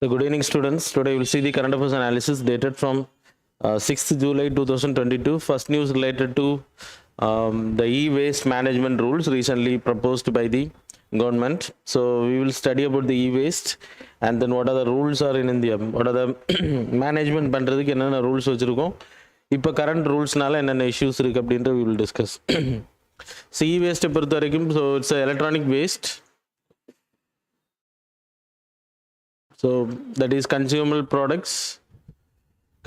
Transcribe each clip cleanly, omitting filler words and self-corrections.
So good evening students. Today we will see the current affairs analysis dated from 6th July 2022. First news related to the e-waste management rules recently proposed by the government. So we will study about the e-waste and then what are the rules are in India. What are the management பண்றதுக்கு என்னென்ன rules வச்சிருக்கோம். இப்போ current rulesனால என்னென்ன issues இருக்கு அப்படின்ற we will discuss. So e-waste பொறுத்த வரைக்கும் so it's a electronic waste. So that is consumable products,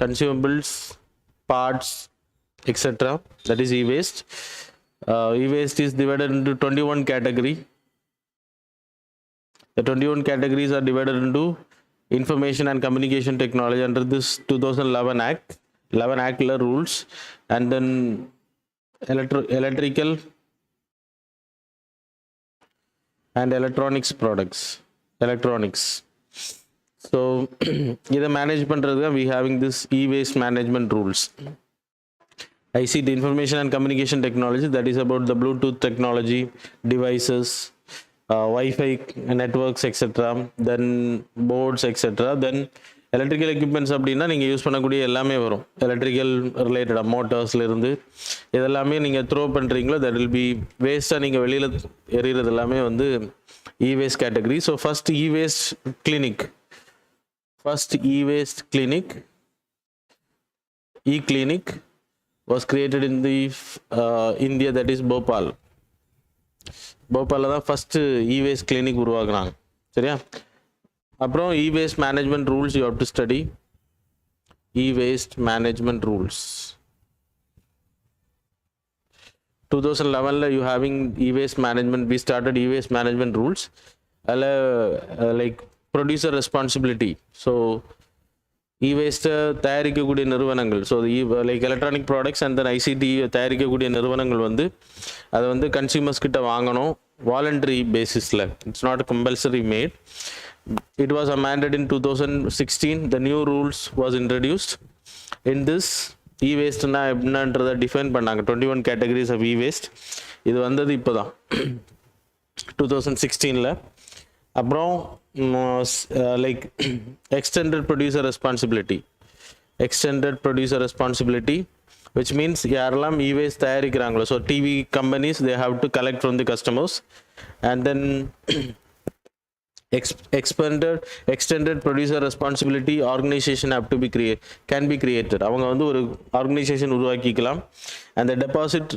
consumables, parts, etc. That is e-waste. E-waste is divided into 21 category. The 21 categories are divided into information and communication technology under this 2011 Act, 11 Act rules, and then electrical and electronics products, electronics. So either management we having this e-waste management rules. I see the information and communication technology, that is about the Bluetooth technology, devices, Wi-Fi networks, etc. Then boards, etc. Then electrical equipments அப்படினா நீங்க use பண்ணக்கூடிய எல்லாமே வரும். Electrical related மோட்டார்ஸ்ல இருந்து இதெல்லாமே நீங்க throw பண்றீங்களோ that will be waste நீங்க வெளியில எறியறது எல்லாமே வந்து e-waste category. So first e-waste clinic. First e-waste clinic, e-clinic was created in the India, that is Bhopal. Bhopal da first e-waste clinic உருவாக்குறாங்க. சரியா? அப்புறம் e-waste management rules you have to study. E-waste management rules. 2011 you having e-waste management, we started e-waste management rules. Like producer responsibility. So e-waste தயாரிக்கக்கூடிய நிறுவனங்கள், so like electronic products and then ICT தயாரிக்கக்கூடிய நிறுவனங்கள் வந்து அதை வந்து consumers கிட்ட வாங்கணும் voluntary பேசிஸ்ல. It's not compulsory made. It was amended in 2016. The new rules was introduced. In this e-waste na என்னன்றதை டிஃபைன் பண்ணாங்க. 21 categories of e-waste. இது வந்தது இப்போதான் 2016ல. அப்புறம் like extended producer responsibility, which means யாரெல்லாம் e-waste தயாரிக்கிறாங்களோ, so TV companies they have to collect from the customers, and then extended producer responsibility organization have to be can be created. அவங்க வந்து ஒரு organization உருவாக்கிக்கலாம். And the deposit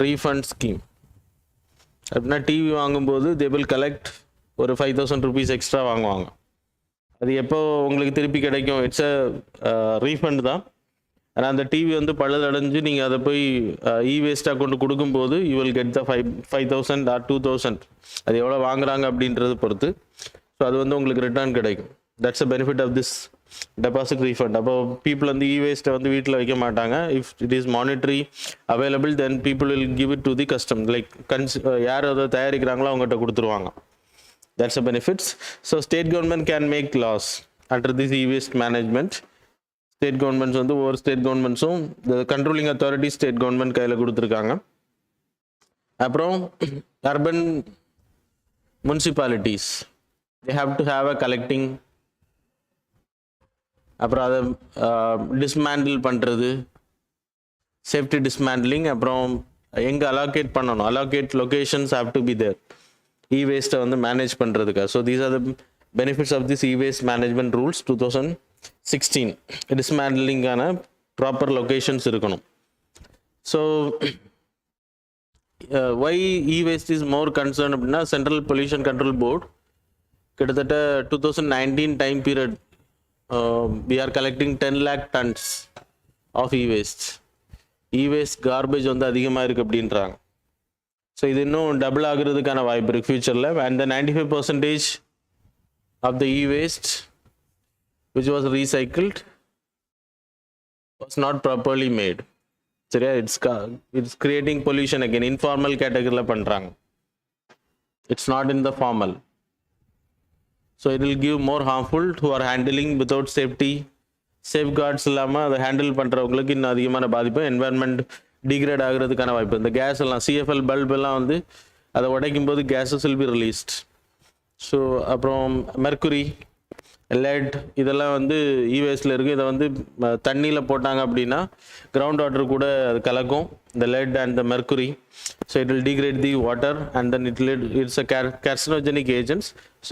refund scheme. அப்படின்னா TV வாங்கும்போது they will collect ஒரு 5,000 rupees extra வாங்குவாங்க. அது எப்போ உங்களுக்கு திருப்பி கிடைக்கும்? இட்ஸ் அ ரீஃபண்ட் தான். ஆனால் அந்த டிவி வந்து பழுதடைஞ்சு நீங்கள் அதை போய் இ-வேஸ்ட்டாக கொண்டு கொடுக்கும்போது you will get the 5,000 or 2,000. அது எவ்வளோ வாங்குறாங்க அப்படின்றது பொறுத்து. ஸோ அது வந்து உங்களுக்கு ரிட்டர்ன் கிடைக்கும். That's a benefit of this deposit refund. அப்போ பீப்புள் வந்து இ-வேஸ்ட்டை வந்து வீட்டில் வைக்க மாட்டாங்க. If it is monetary available then people will give it to the custom, like யார் அதை தயாரிக்கிறாங்களோ அவங்ககிட்ட கொடுத்துருவாங்க. That's a benefits. So state government can make laws under this e-waste management. State governments வந்து ஒவ்வொரு ஸ்டேட் கவர்மெண்ட்ஸும் the controlling authority state government கையில் கொடுத்துருக்காங்க. அப்புறம் urban municipalities they have to have a collecting, அப்புறம் அதை டிஸ்மேண்டில் பண்ணுறது, சேஃப்டி டிஸ்மேண்டிலிங், அப்புறம் எங்கே அலோகேட் பண்ணணும், allocate locations have to be there இ-வேஸ்ட்டை வந்து மேனேஜ் பண்ணுறதுக்காக. So these are the benefits of this e-waste management rules 2016. டிஸ்மேண்டிலிங்கான ப்ராப்பர் லொக்கேஷன்ஸ் இருக்கணும். So why e-waste is more concern அப்படின்னா சென்ட்ரல் பொல்யூஷன் கண்ட்ரோல் போர்டு கிட்டத்தட்ட 2019 time period we are collecting 10 lakh tons of e-waste. E-waste garbage வந்து அதிகமாக இருக்குது அப்படின்றாங்க. So இது இன்னும் டபுள் ஆகுறதுக்கான வாய்ப்பு இருக்குது ஃபியூச்சரில். And the 95% of the e-waste which was recycled was not properly made. சரியா? It's creating pollution again. Informal கேட்டகரியில் பண்ணுறாங்க. It's not in the formal. So it will give more harmful who are handling without safeguards இல்லாமல் அதை handle பண்ணுறவங்களுக்கு இன்னும் அதிகமான பாதிப்பு, environment degrade ஆகிறதுக்கான வாய்ப்பு. இந்த கேஸ் எல்லாம் சிஎஃப்எல் பல்ப் எல்லாம் வந்து அதை உடைக்கும் போது gases will be released. So அப்புறம் மெர்க்குரி, லெட் இதெல்லாம் வந்து இவேஸ்டில் இருக்குது. இதை வந்து தண்ணியில் போட்டாங்க அப்படின்னா கிரவுண்ட் வாட்டர் கூட அது கலக்கும், இந்த let and the mercury. So it will degrade the water and then it's a carcinogenic agents. So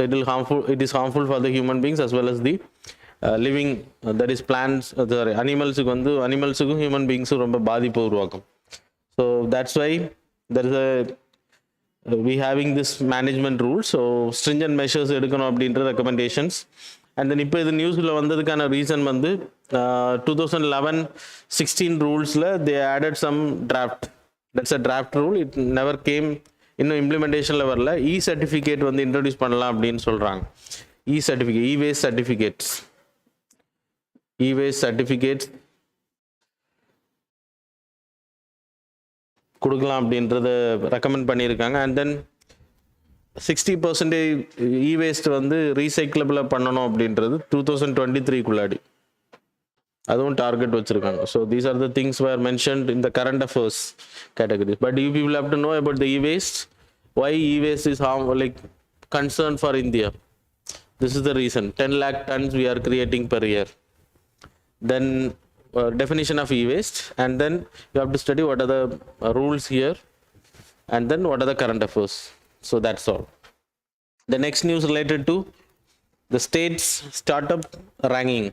it is harmful for the human beings as well as the living, that is plants, அனிமல்ஸுக்கு வந்து அனிமல்ஸுக்கும் human பீயிங்ஸும் ரொம்ப பாதிப்பு உருவாக்கும். So that's why there is a we having this management rules. So stringent measures எடுக்கணும் அப்படின்ற recommendations. And then இப்போ இது நியூஸில் வந்ததுக்கான ரீசன் வந்து 2011-16 ரூல்ஸில் they added some draft. That's a draft rule. It never came, இன்னும் இம்ப்ளிமெண்டேஷனில் வரல. சர்டிஃபிகேட் வந்து இன்ட்ரடியூஸ் பண்ணலாம் அப்படின்னு சொல்கிறாங்க. Certificate, waste certificates, waste certificates கொடுக்கலாம் அப்படின்றத ரெக்கமெண்ட் பண்ணியிருக்காங்க. அண்ட் தென் 60% வேஸ்ட் வந்து ரீசைக்கிளபிளாக பண்ணணும் அப்படின்றது 2023 அதுவும் டார்கெட் வச்சுருக்காங்க. So these are the things where mentioned in the current affairs categories. But you people have to know about the waste. Why waste is like concern for India? This is the reason. 10 lakh tons we are creating per year. Then definition of e-waste, and then you have to study what are the rules here, and then what are the current affairs. So that's all. The next news related to the state's startup ranking.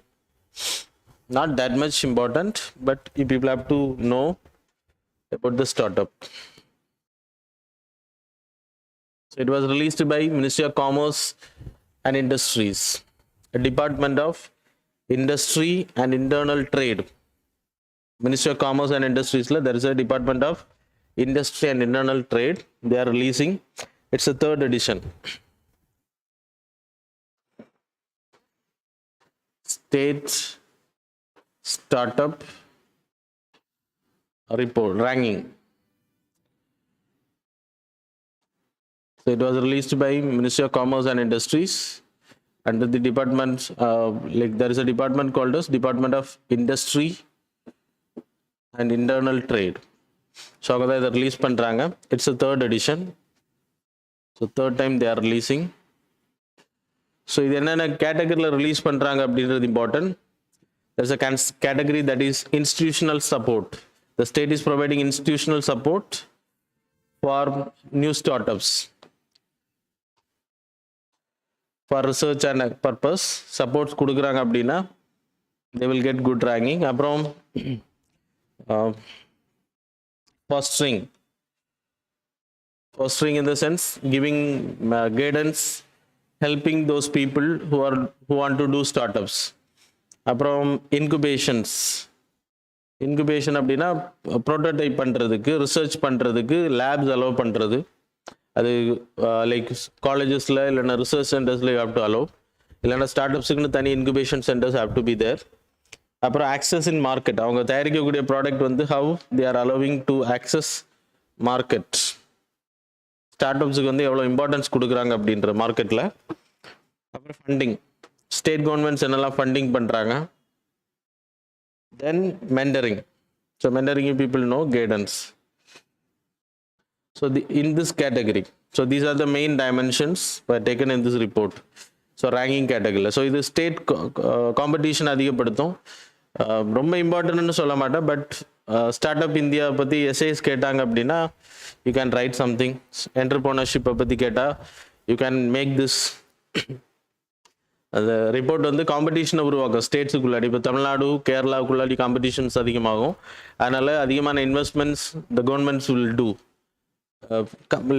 Not that much important, but you people have to know about the startup. So it was released by Ministry of Commerce and Industries, a Department of Industry and Internal Trade. Ministry of Commerce and Industries, there is a Department of Industry and Internal Trade. They are releasing, it's a 3rd edition. State Startup Report Ranking. So it was released by Ministry of Commerce and Industries. Under the department, like there is a department called as Department of Industry and Internal Trade. So they are release பண்றாங்க. It's a 3rd edition. So 3rd time they are releasing. So இது என்னென்ன கேட்டகரியில் release பண்றாங்க அப்படின்றது important. There's a category that is institutional support. The state is providing institutional support for new startups. For research and purpose supports கொடுக்குறாங்க அப்படின்னா they will get good ranking. அப்புறம் fostering in the sense giving guidance, helping those people who want to do startups. அப்புறம் incubation அப்படின்னா prototype பண்ணுறதுக்கு, research பண்ணுறதுக்கு labs allow பண்ணுறது. அது like காலேஜஸில் இல்லைன்னா ரிசர்ச் சென்டர்ஸில் யூ ஹேவ் டு அலோவ், இல்லைன்னா ஸ்டார்ட் அப்ஸுக்குன்னு தனி incubation centres have to be there. அப்புறம் ஆக்சஸ் இன் மார்க்கெட், அவங்க தயாரிக்கக்கூடிய ப்ராடக்ட் வந்து how they are allowing to access market. ஸ்டார்ட் அப்ஸுக்கு வந்து எவ்வளோ இம்பார்ட்டன்ஸ் கொடுக்குறாங்க அப்படின்ற மார்க்கெட்டில். அப்புறம் ஃபண்டிங், ஸ்டேட் கவர்மெண்ட்ஸ் என்னெல்லாம் ஃபண்டிங் பண்ணுறாங்க. Then mentoring. So mentoring you people know guidance. So in this category, so these are the main dimensions were taken in this report. So ranking category. So இது state competition அதிகப்படுத்தும். ரொம்ப இம்பார்ட்டன்ட்னு சொல்ல மாட்டேன், but start up India பற்றி எஸ்ஐஸ் கேட்டாங்க அப்படின்னா you can write something. என்டர்பிரினர்ஷிப்பை பற்றி கேட்டால் யூ கேன் மேக் திஸ். அந்த ரிப்போர்ட் வந்து காம்படிஷனை உருவாக்கும் ஸ்டேட்ஸுக்குள்ளாடி. இப்போ தமிழ்நாடு கேரளாவுக்குள்ளாடி காம்படிஷன்ஸ் அதிகமாகும். அதனால் அதிகமான investments the governments will do.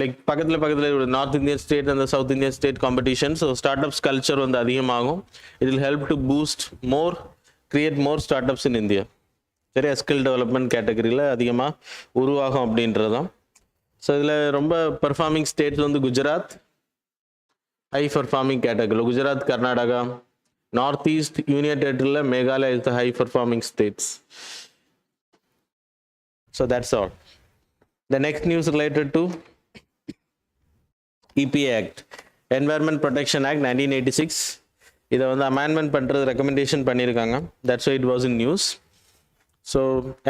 Like பக்கத்தில் நார்த் இந்தியன் ஸ்டேட் அந்த south Indian state competition. So start ups culture வந்து அதிகமாகும். It will help to boost more, create more start ups in India. சரி, ஸ்கில் டெவலப்மெண்ட் கேட்டகரியில் அதிகமாக உருவாகும் அப்படின்றதான். So இதில் ரொம்ப பெர்ஃபார்மிங் ஸ்டேட்ஸ் வந்து குஜராத், ஹை பெர்ஃபார்மிங் கேட்டகரியில் Gujarat, Karnataka, north east union டெரிட்டரியில் Meghalaya is the high performing states. So that's all. The next news related to EPA Act, Environment Protection Act 1986. இதை வந்து அமெண்ட்மெண்ட் பண்ணுறது ரெக்கமெண்டேஷன் பண்ணியிருக்காங்க. That's why it was in news. So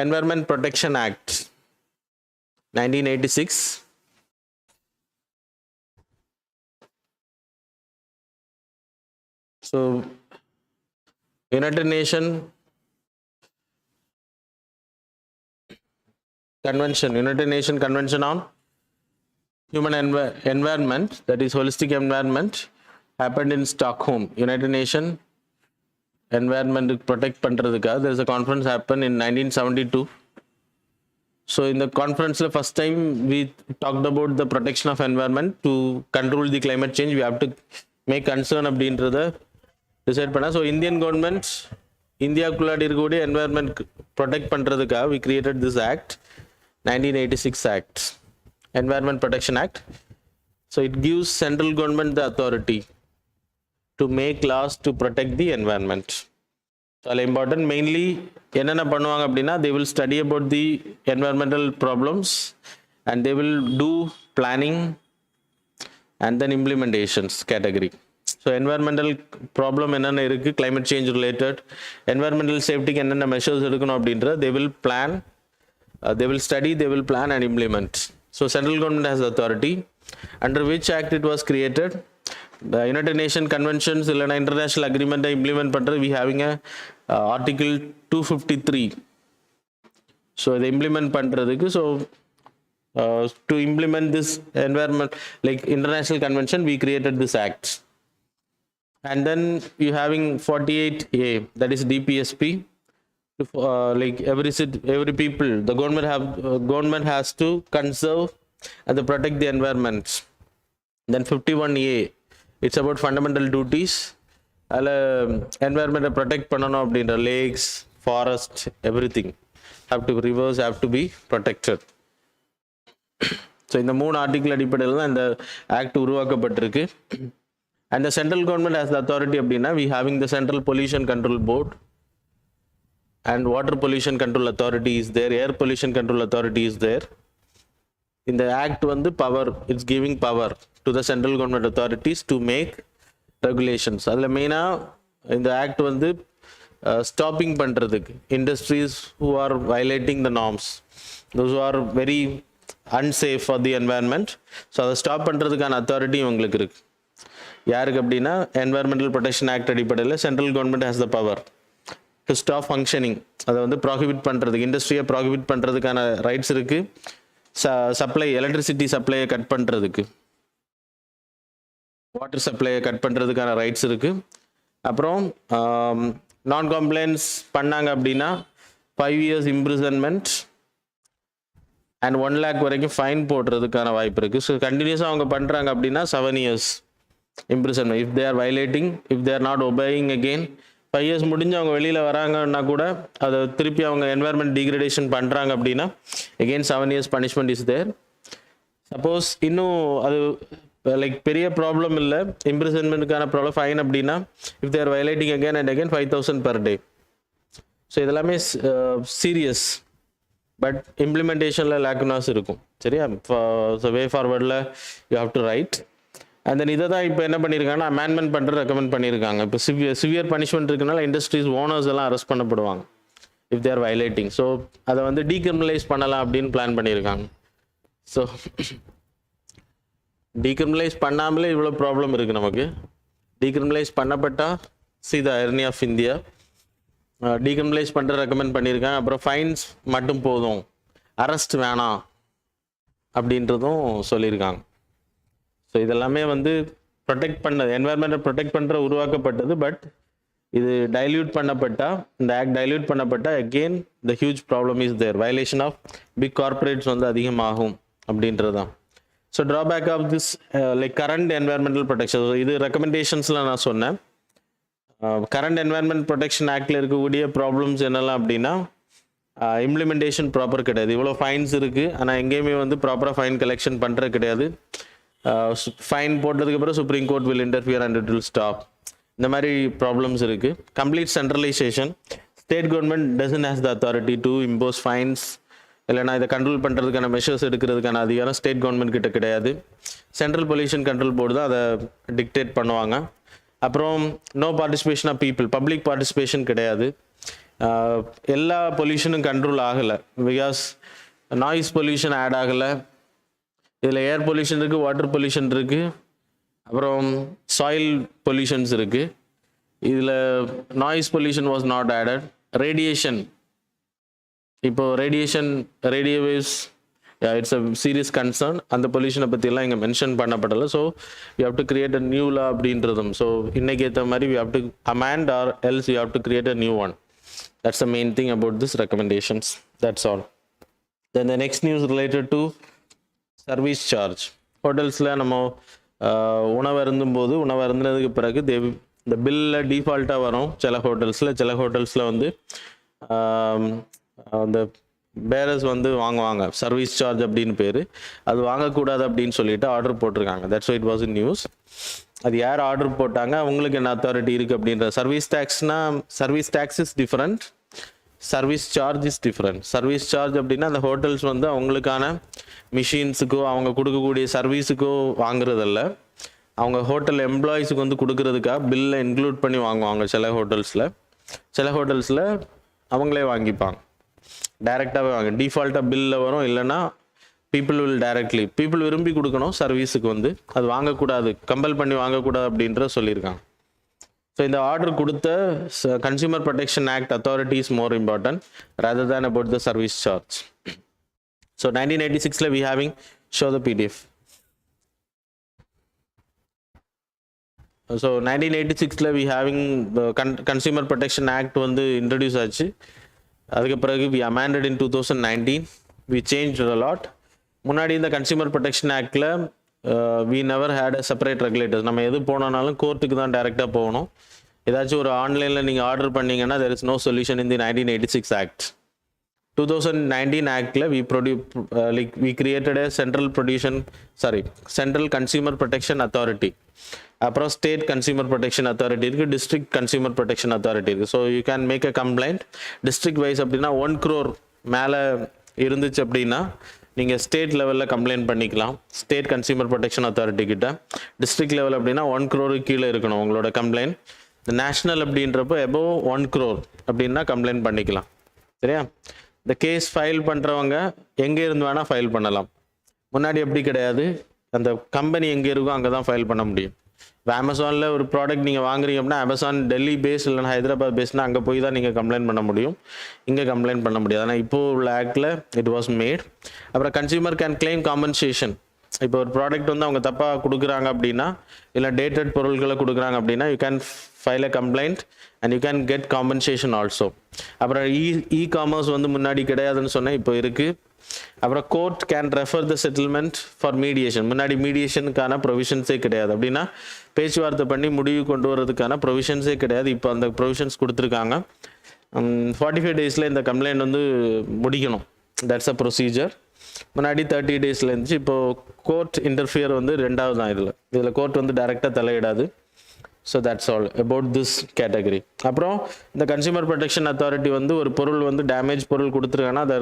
Environment Protection Act 1986. So United Nation Convention on Human Environment, that is holistic environment, happened in Stockholm. United Nation environment protect பண்றதுக்காக there is a conference happened in 1972. So in the conference the first time we talked about the protection of environment to control the climate change. We have to make concern அப்படின்றத decide பண்ண. So Indian government இந்தியாவுக்குள்ளாடி இருக்கக்கூடிய environment protect பண்ணுறதுக்காக we created this act, 1986 act, Environment Protection Act. So it gives central government the authority to make laws to protect the environment. So important, mainly என்னென்ன பண்ணுவாங்க அப்படின்னா they will study about the environmental problems and they will do planning and then implementations category. So environmental problem என்னென்ன இருக்கு, climate change related, environmental safety என்னென்ன measures எடுக்கணும் அப்படின்ற they will plan, they will study, they will plan and implement. So central government has the authority. Under which act it was created? The United Nations conventions இல்லைனா international agreement implement பண்ணுறது we having a article 253. So they implement பண்ணுறதுக்கு, so to implement this environment like international convention we created this act. And then you having 48A, that is DPSP, like every people, the government has to conserve and to protect the environment. Then 51A, it's about fundamental duties. Environment protect பண்ணனும் அப்படின்ற lakes, forest, everything rivers have to be protected. So இந்த மூணு article அடிப்படையில் தான் இந்த act உருவாக்கப்பட்டிருக்கு. And the central government has the authority அப்படின்னா we having the Central Pollution Control Board and Water Pollution Control Authority is there, Air Pollution Control Authority is there. In the act வந்து power, it's giving power to the central government authorities to make regulations. அதில் மெயினாக இந்த act வந்து stopping பண்ணுறதுக்கு industries who are violating the norms, those who are very unsafe for the environment. So அதை stop பண்ணுறதுக்கான authority உங்களுக்கு இருக்கு. யாருக்கு அப்படின்னா என்வாயர்மெண்டல் ப்ரொடெக்ஷன் ஆக்ட் அடிப்படையில் central government has the power to stop functioning, அதை வந்து ப்ராஹிபிட் பண்ணுறதுக்கு, இண்டஸ்ட்ரியை ப்ராஹிபிட் பண்ணுறதுக்கான ரைட்ஸ் இருக்குது. சப்ளை எலக்ட்ரிசிட்டி சப்ளையை கட் பண்ணுறதுக்கு, வாட்டர் சப்ளையை கட் பண்ணுறதுக்கான ரைட்ஸ் இருக்குது. அப்புறம் நான் கம்ப்ளைண்ட்ஸ் பண்ணாங்க அப்படின்னா 5 years imprisonment and 1 lakh வரைக்கும் ஃபைன் போடுறதுக்கான வாய்ப்பு இருக்குது. ஸோ கண்டினியூஸாக அவங்க பண்ணுறாங்க அப்படின்னா 7 years imprisonment. If they are violating, if they are not obeying again, 5 years முடிஞ்சு அவங்க வெளியில் வராங்கன்னா கூட அதை திருப்பி அவங்க என்வாயர்மெண்ட் டீக்ரடேஷன் பண்ணுறாங்க அப்படின்னா again 7 years punishment is there. Suppose இன்னும் அது லைக் பெரிய ப்ராப்ளம் இல்லை, இம்ப்ரிசன்மெண்ட்டுக்கான ப்ராப்ளம் ஃபைன் அப்படின்னா if they are violating again and again 5,000 per day. So இதெல்லாமே சீரியஸ், பட் இம்ப்ளிமெண்டேஷனில் லேக்குனாஸ் இருக்கும். சரியா? ஸோ வே ஃபார்வர்டில் you have to write. And then இதை தான் இப்போ என்ன பண்ணியிருக்காங்கன்னா அமெண்ட்மெண்ட் பண்ணுற ரெக்கமெண்ட் பண்ணியிருக்காங்க. இப்போ சிவியர் பனிஷ்மெண்ட் இருக்குனால இண்டஸ்ட்ரீஸ் ஓனர்ஸ் எல்லாம் அரெஸ்ட் பண்ணப்படுவாங்க இஃப் தேர் வயலேட்டிங். ஸோ அதை வந்து டீக்ரிமினலைஸ் பண்ணலாம் அப்படின்னு பிளான் பண்ணியிருக்காங்க. ஸோ டீக்ரிமினலைஸ் பண்ணாமலே இவ்வளோ ப்ராப்ளம் இருக்குது நமக்கு. டீக்ரிமினலைஸ் பண்ணப்பட்டால் see the irony of India. Decriminalize பண்ணுற ரெக்கமெண்ட் பண்ணியிருக்காங்க. அப்புறம் ஃபைன்ஸ் மட்டும் போதும், அரெஸ்ட் வேணாம் அப்படின்றதும் சொல்லியிருக்காங்க. ஸோ இதெல்லாமே வந்து ப்ரொடெக்ட் பண்ணது, என்வாயர்மெண்ட்டை ப்ரொடெக்ட் பண்ணுற உருவாக்கப்பட்டது. பட் இது டைல்யூட் பண்ணப்பட்டால், இந்த ஆக்ட் டைல்யூட் பண்ணப்பட்டால் again the huge problem is there. Violation of big corporates வந்து அதிகமாகும் அப்படின்றது தான். So drawback of this like current environmental protection, இது ரெக்கமெண்டேஷன்ஸில் நான் சொன்னேன். கரண்ட் என்வாயர்மெண்ட் ப்ரொடெக்ஷன் ஆக்டில் இருக்கக்கூடிய ப்ராப்ளம்ஸ் என்னெல்லாம் அப்படின்னா இம்ப்ளிமெண்டேஷன் ப்ராப்பர் கிடையாது. இவ்வளோ ஃபைன்ஸ் இருக்குது, ஆனால் எங்கேயுமே வந்து ப்ராப்பராக ஃபைன் கலெக்ஷன் பண்ணுறது கிடையாது. ஃபைன் போட்டதுக்கப்புறம் supreme court will interfere and it will stop. இந்த மாதிரி ப்ராப்ளம்ஸ் இருக்குது. Complete centralisation, state government doesn't has the authority to impose fines, இல்லைனா இதை கண்ட்ரோல் பண்ணுறதுக்கான மெஷர்ஸ் எடுக்கிறதுக்கான அதிகாரம் ஸ்டேட் கவர்மெண்ட் கிட்ட கிடையாது. சென்ட்ரல் பொல்யூஷன் கண்ட்ரோல் போர்டு தான் அதை டிக்டேட் பண்ணுவாங்க. அப்புறம் no participation of people, public participation கிடையாது. எல்லா பொல்யூஷனும் கண்ட்ரோல் ஆகலை, பிகாஸ் நாய்ஸ் பொல்யூஷன் ஆட் ஆகலை. இதில் ஏர் பொல்யூஷன் இருக்குது, வாட்டர் பொல்யூஷன் இருக்குது, அப்புறம் சாயில் பொல்யூஷன்ஸ் இருக்குது. இதில் noise pollution was not added. Radiation, இப்போ radio waves it's a serious concern. அந்த பொல்யூஷனை பற்றிலாம் இங்கே மென்ஷன் பண்ணப்படலை. So you have to create a new law அப்படின்றதும். ஸோ இன்னைக்கு ஏற்ற மாதிரி we have to amend or else you have to create a new one. That's the main thing about this recommendations. That's all. Then the next news related to service charge. ஹோட்டல்ஸில் நம்ம உணவு அருந்தும்போது உணவு அருந்தினதுக்கு பிறகு இந்த பில்லில் டிஃபால்ட்டாக வரும் சில ஹோட்டல்ஸில் வந்து அந்த பேரஸ் வந்து வாங்குவாங்க சர்வீஸ் சார்ஜ் அப்படின்னு பேர். அது வாங்கக்கூடாது அப்படின்னு சொல்லிட்டு ஆர்டர் போட்டிருக்காங்க. That's why it was in news. அது யார் ஆர்டர் போட்டாங்க, அவங்களுக்கு என்ன அத்தாரிட்டி இருக்குது அப்படின்ற. சர்வீஸ் டேக்ஸ்னா service tax is different, service charge is different. Service charge அப்படின்னா அந்த ஹோட்டல்ஸ் வந்து அவங்களுக்கான மிஷின்ஸுக்கோ அவங்க கொடுக்கக்கூடிய சர்வீஸுக்கோ வாங்குறதில்ல, அவங்க ஹோட்டல் எம்ப்ளாயீஸுக்கு வந்து கொடுக்கறதுக்காக பில்லை இன்க்ளூட் பண்ணி வாங்குவாங்க. சில ஹோட்டல்ஸில் அவங்களே வாங்கிப்பாங்க, டைரெக்டாகவே வாங்க. டிஃபால்ட்டாக பில்லில் வரும், இல்லைன்னா பீப்புள் விரும்பி கொடுக்கணும் சர்வீஸுக்கு வந்து, அது வாங்கக்கூடாது, கம்பல் பண்ணி வாங்கக்கூடாது அப்படின்ற சொல்லியிருக்காங்க. ஸோ இந்த ஆர்டர் கொடுத்த consumer protection act authority is more important rather than about the service charge. So 1986 we having show the PDF. So 1986 we having the consumer protection act வந்து இன்ட்ரடியூஸ் ஆச்சு. அதுக்கு பிறகு we amended in 2019. we changed a lot. முன்னாடி இந்த consumer protection ஆக்டில் we never had a separate regulators. நம்ம எது போனோம்னாலும் கோர்ட்டுக்கு தான் டைரெக்டாக போகணும். ஏதாச்சும் ஒரு ஆன்லைனில் நீங்கள் ஆர்டர் பண்ணிங்கன்னா there is no solution in the 1986 Act. 2019 ஆக்டில் we created a Central Consumer Protection Authority. அப்புறம் ஸ்டேட் கன்சியூமர் ப்ரொடெக்ஷன் அத்தாரிட்டி இருக்குது, டிஸ்ட்ரிக்ட் கன்சியூமர் ப்ரொடெக்ஷன் அத்தாரிட்டி இருக்குது. So you can make a complaint district wise. அப்படின்னா 1 crore மேலே இருந்துச்சு அப்படின்னா நீங்கள் state லெவலில் கம்ப்ளைண்ட் பண்ணிக்கலாம் ஸ்டேட் கன்சியூமர் ப்ரொடெக்ஷன் அத்தாரிட்டி கிட்ட. டிஸ்ட்ரிக்ட் லெவல் அப்படின்னா 1 crore கீழே இருக்கணும் உங்களோட கம்ப்ளைண்ட். இந்த நேஷ்னல் அப்படின்றப்போ எபோவ் 1 crore அப்படின்னா கம்ப்ளைண்ட் பண்ணிக்கலாம். சரியா? இந்த கேஸ் ஃபைல் பண்ணுறவங்க எங்கே இருந்து வேணால் ஃபைல் பண்ணலாம். முன்னாடி எப்படி கிடையாது, அந்த கம்பெனி எங்கே இருக்கோ அங்கே தான் ஃபைல் பண்ண முடியும். இப்போ அமேசானில் ஒரு ப்ராடக்ட் நீங்கள் வாங்குறீங்க அப்படின்னா அமேசான் டெல்லி பேஸ் இல்லைன்னா ஹைதராபாத் பேஸ்னால் அங்கே போய் தான் நீங்கள் கம்ப்ளைண்ட் பண்ண முடியும், இங்கே கம்ப்ளைண்ட் பண்ண முடியாது. ஆனால் இப்போது உள்ள ஆக்டில் இட் வாஸ் மேட். அப்புறம் கன்சியூமர் கேன் கிளைம் காம்பன்சேஷன். இப்போ ஒரு ப்ராடக்ட் வந்து அவங்க தப்பாக கொடுக்குறாங்க அப்படின்னா, இல்லை டேட்டட் பொருட்களை கொடுக்குறாங்க அப்படின்னா you can file a complaint and you can get compensation also. அப்புறம் இ-காமர்ஸ் வந்து முன்னாடி கிடையாதுன்னு சொன்னேன், இப்போ இருக்குது. அப்புறம் court can refer the settlement for mediation. முன்னாடி மீடியேஷனுக்கான ப்ரொவிஷன்ஸே கிடையாது, அப்படின்னா பேச்சுவார்த்தை பண்ணி முடிவு கொண்டு வரதுக்கான ப்ரொவிஷன்ஸே கிடையாது. இப்போ அந்த ப்ரொவிஷன்ஸ் கொடுத்துருக்காங்க. 45 daysல இந்த கம்ப்ளைண்ட் வந்து முடிக்கணும். That's a procedure. முன்னாடி 30 daysல இருந்துச்சு. இப்போது கோர்ட் இன்டர்ஃபியர் வந்து 2வது தான். இதில் கோர்ட் வந்து டைரெக்டாக தலையிடாது. So that's all about this category. அப்புறம் இந்த கன்சியூமர் ப்ரொடெக்ஷன் அத்தாரிட்டி வந்து ஒரு பொருள் வந்து டேமேஜ் பொருள் கொடுத்துருக்காங்கன்னா அதை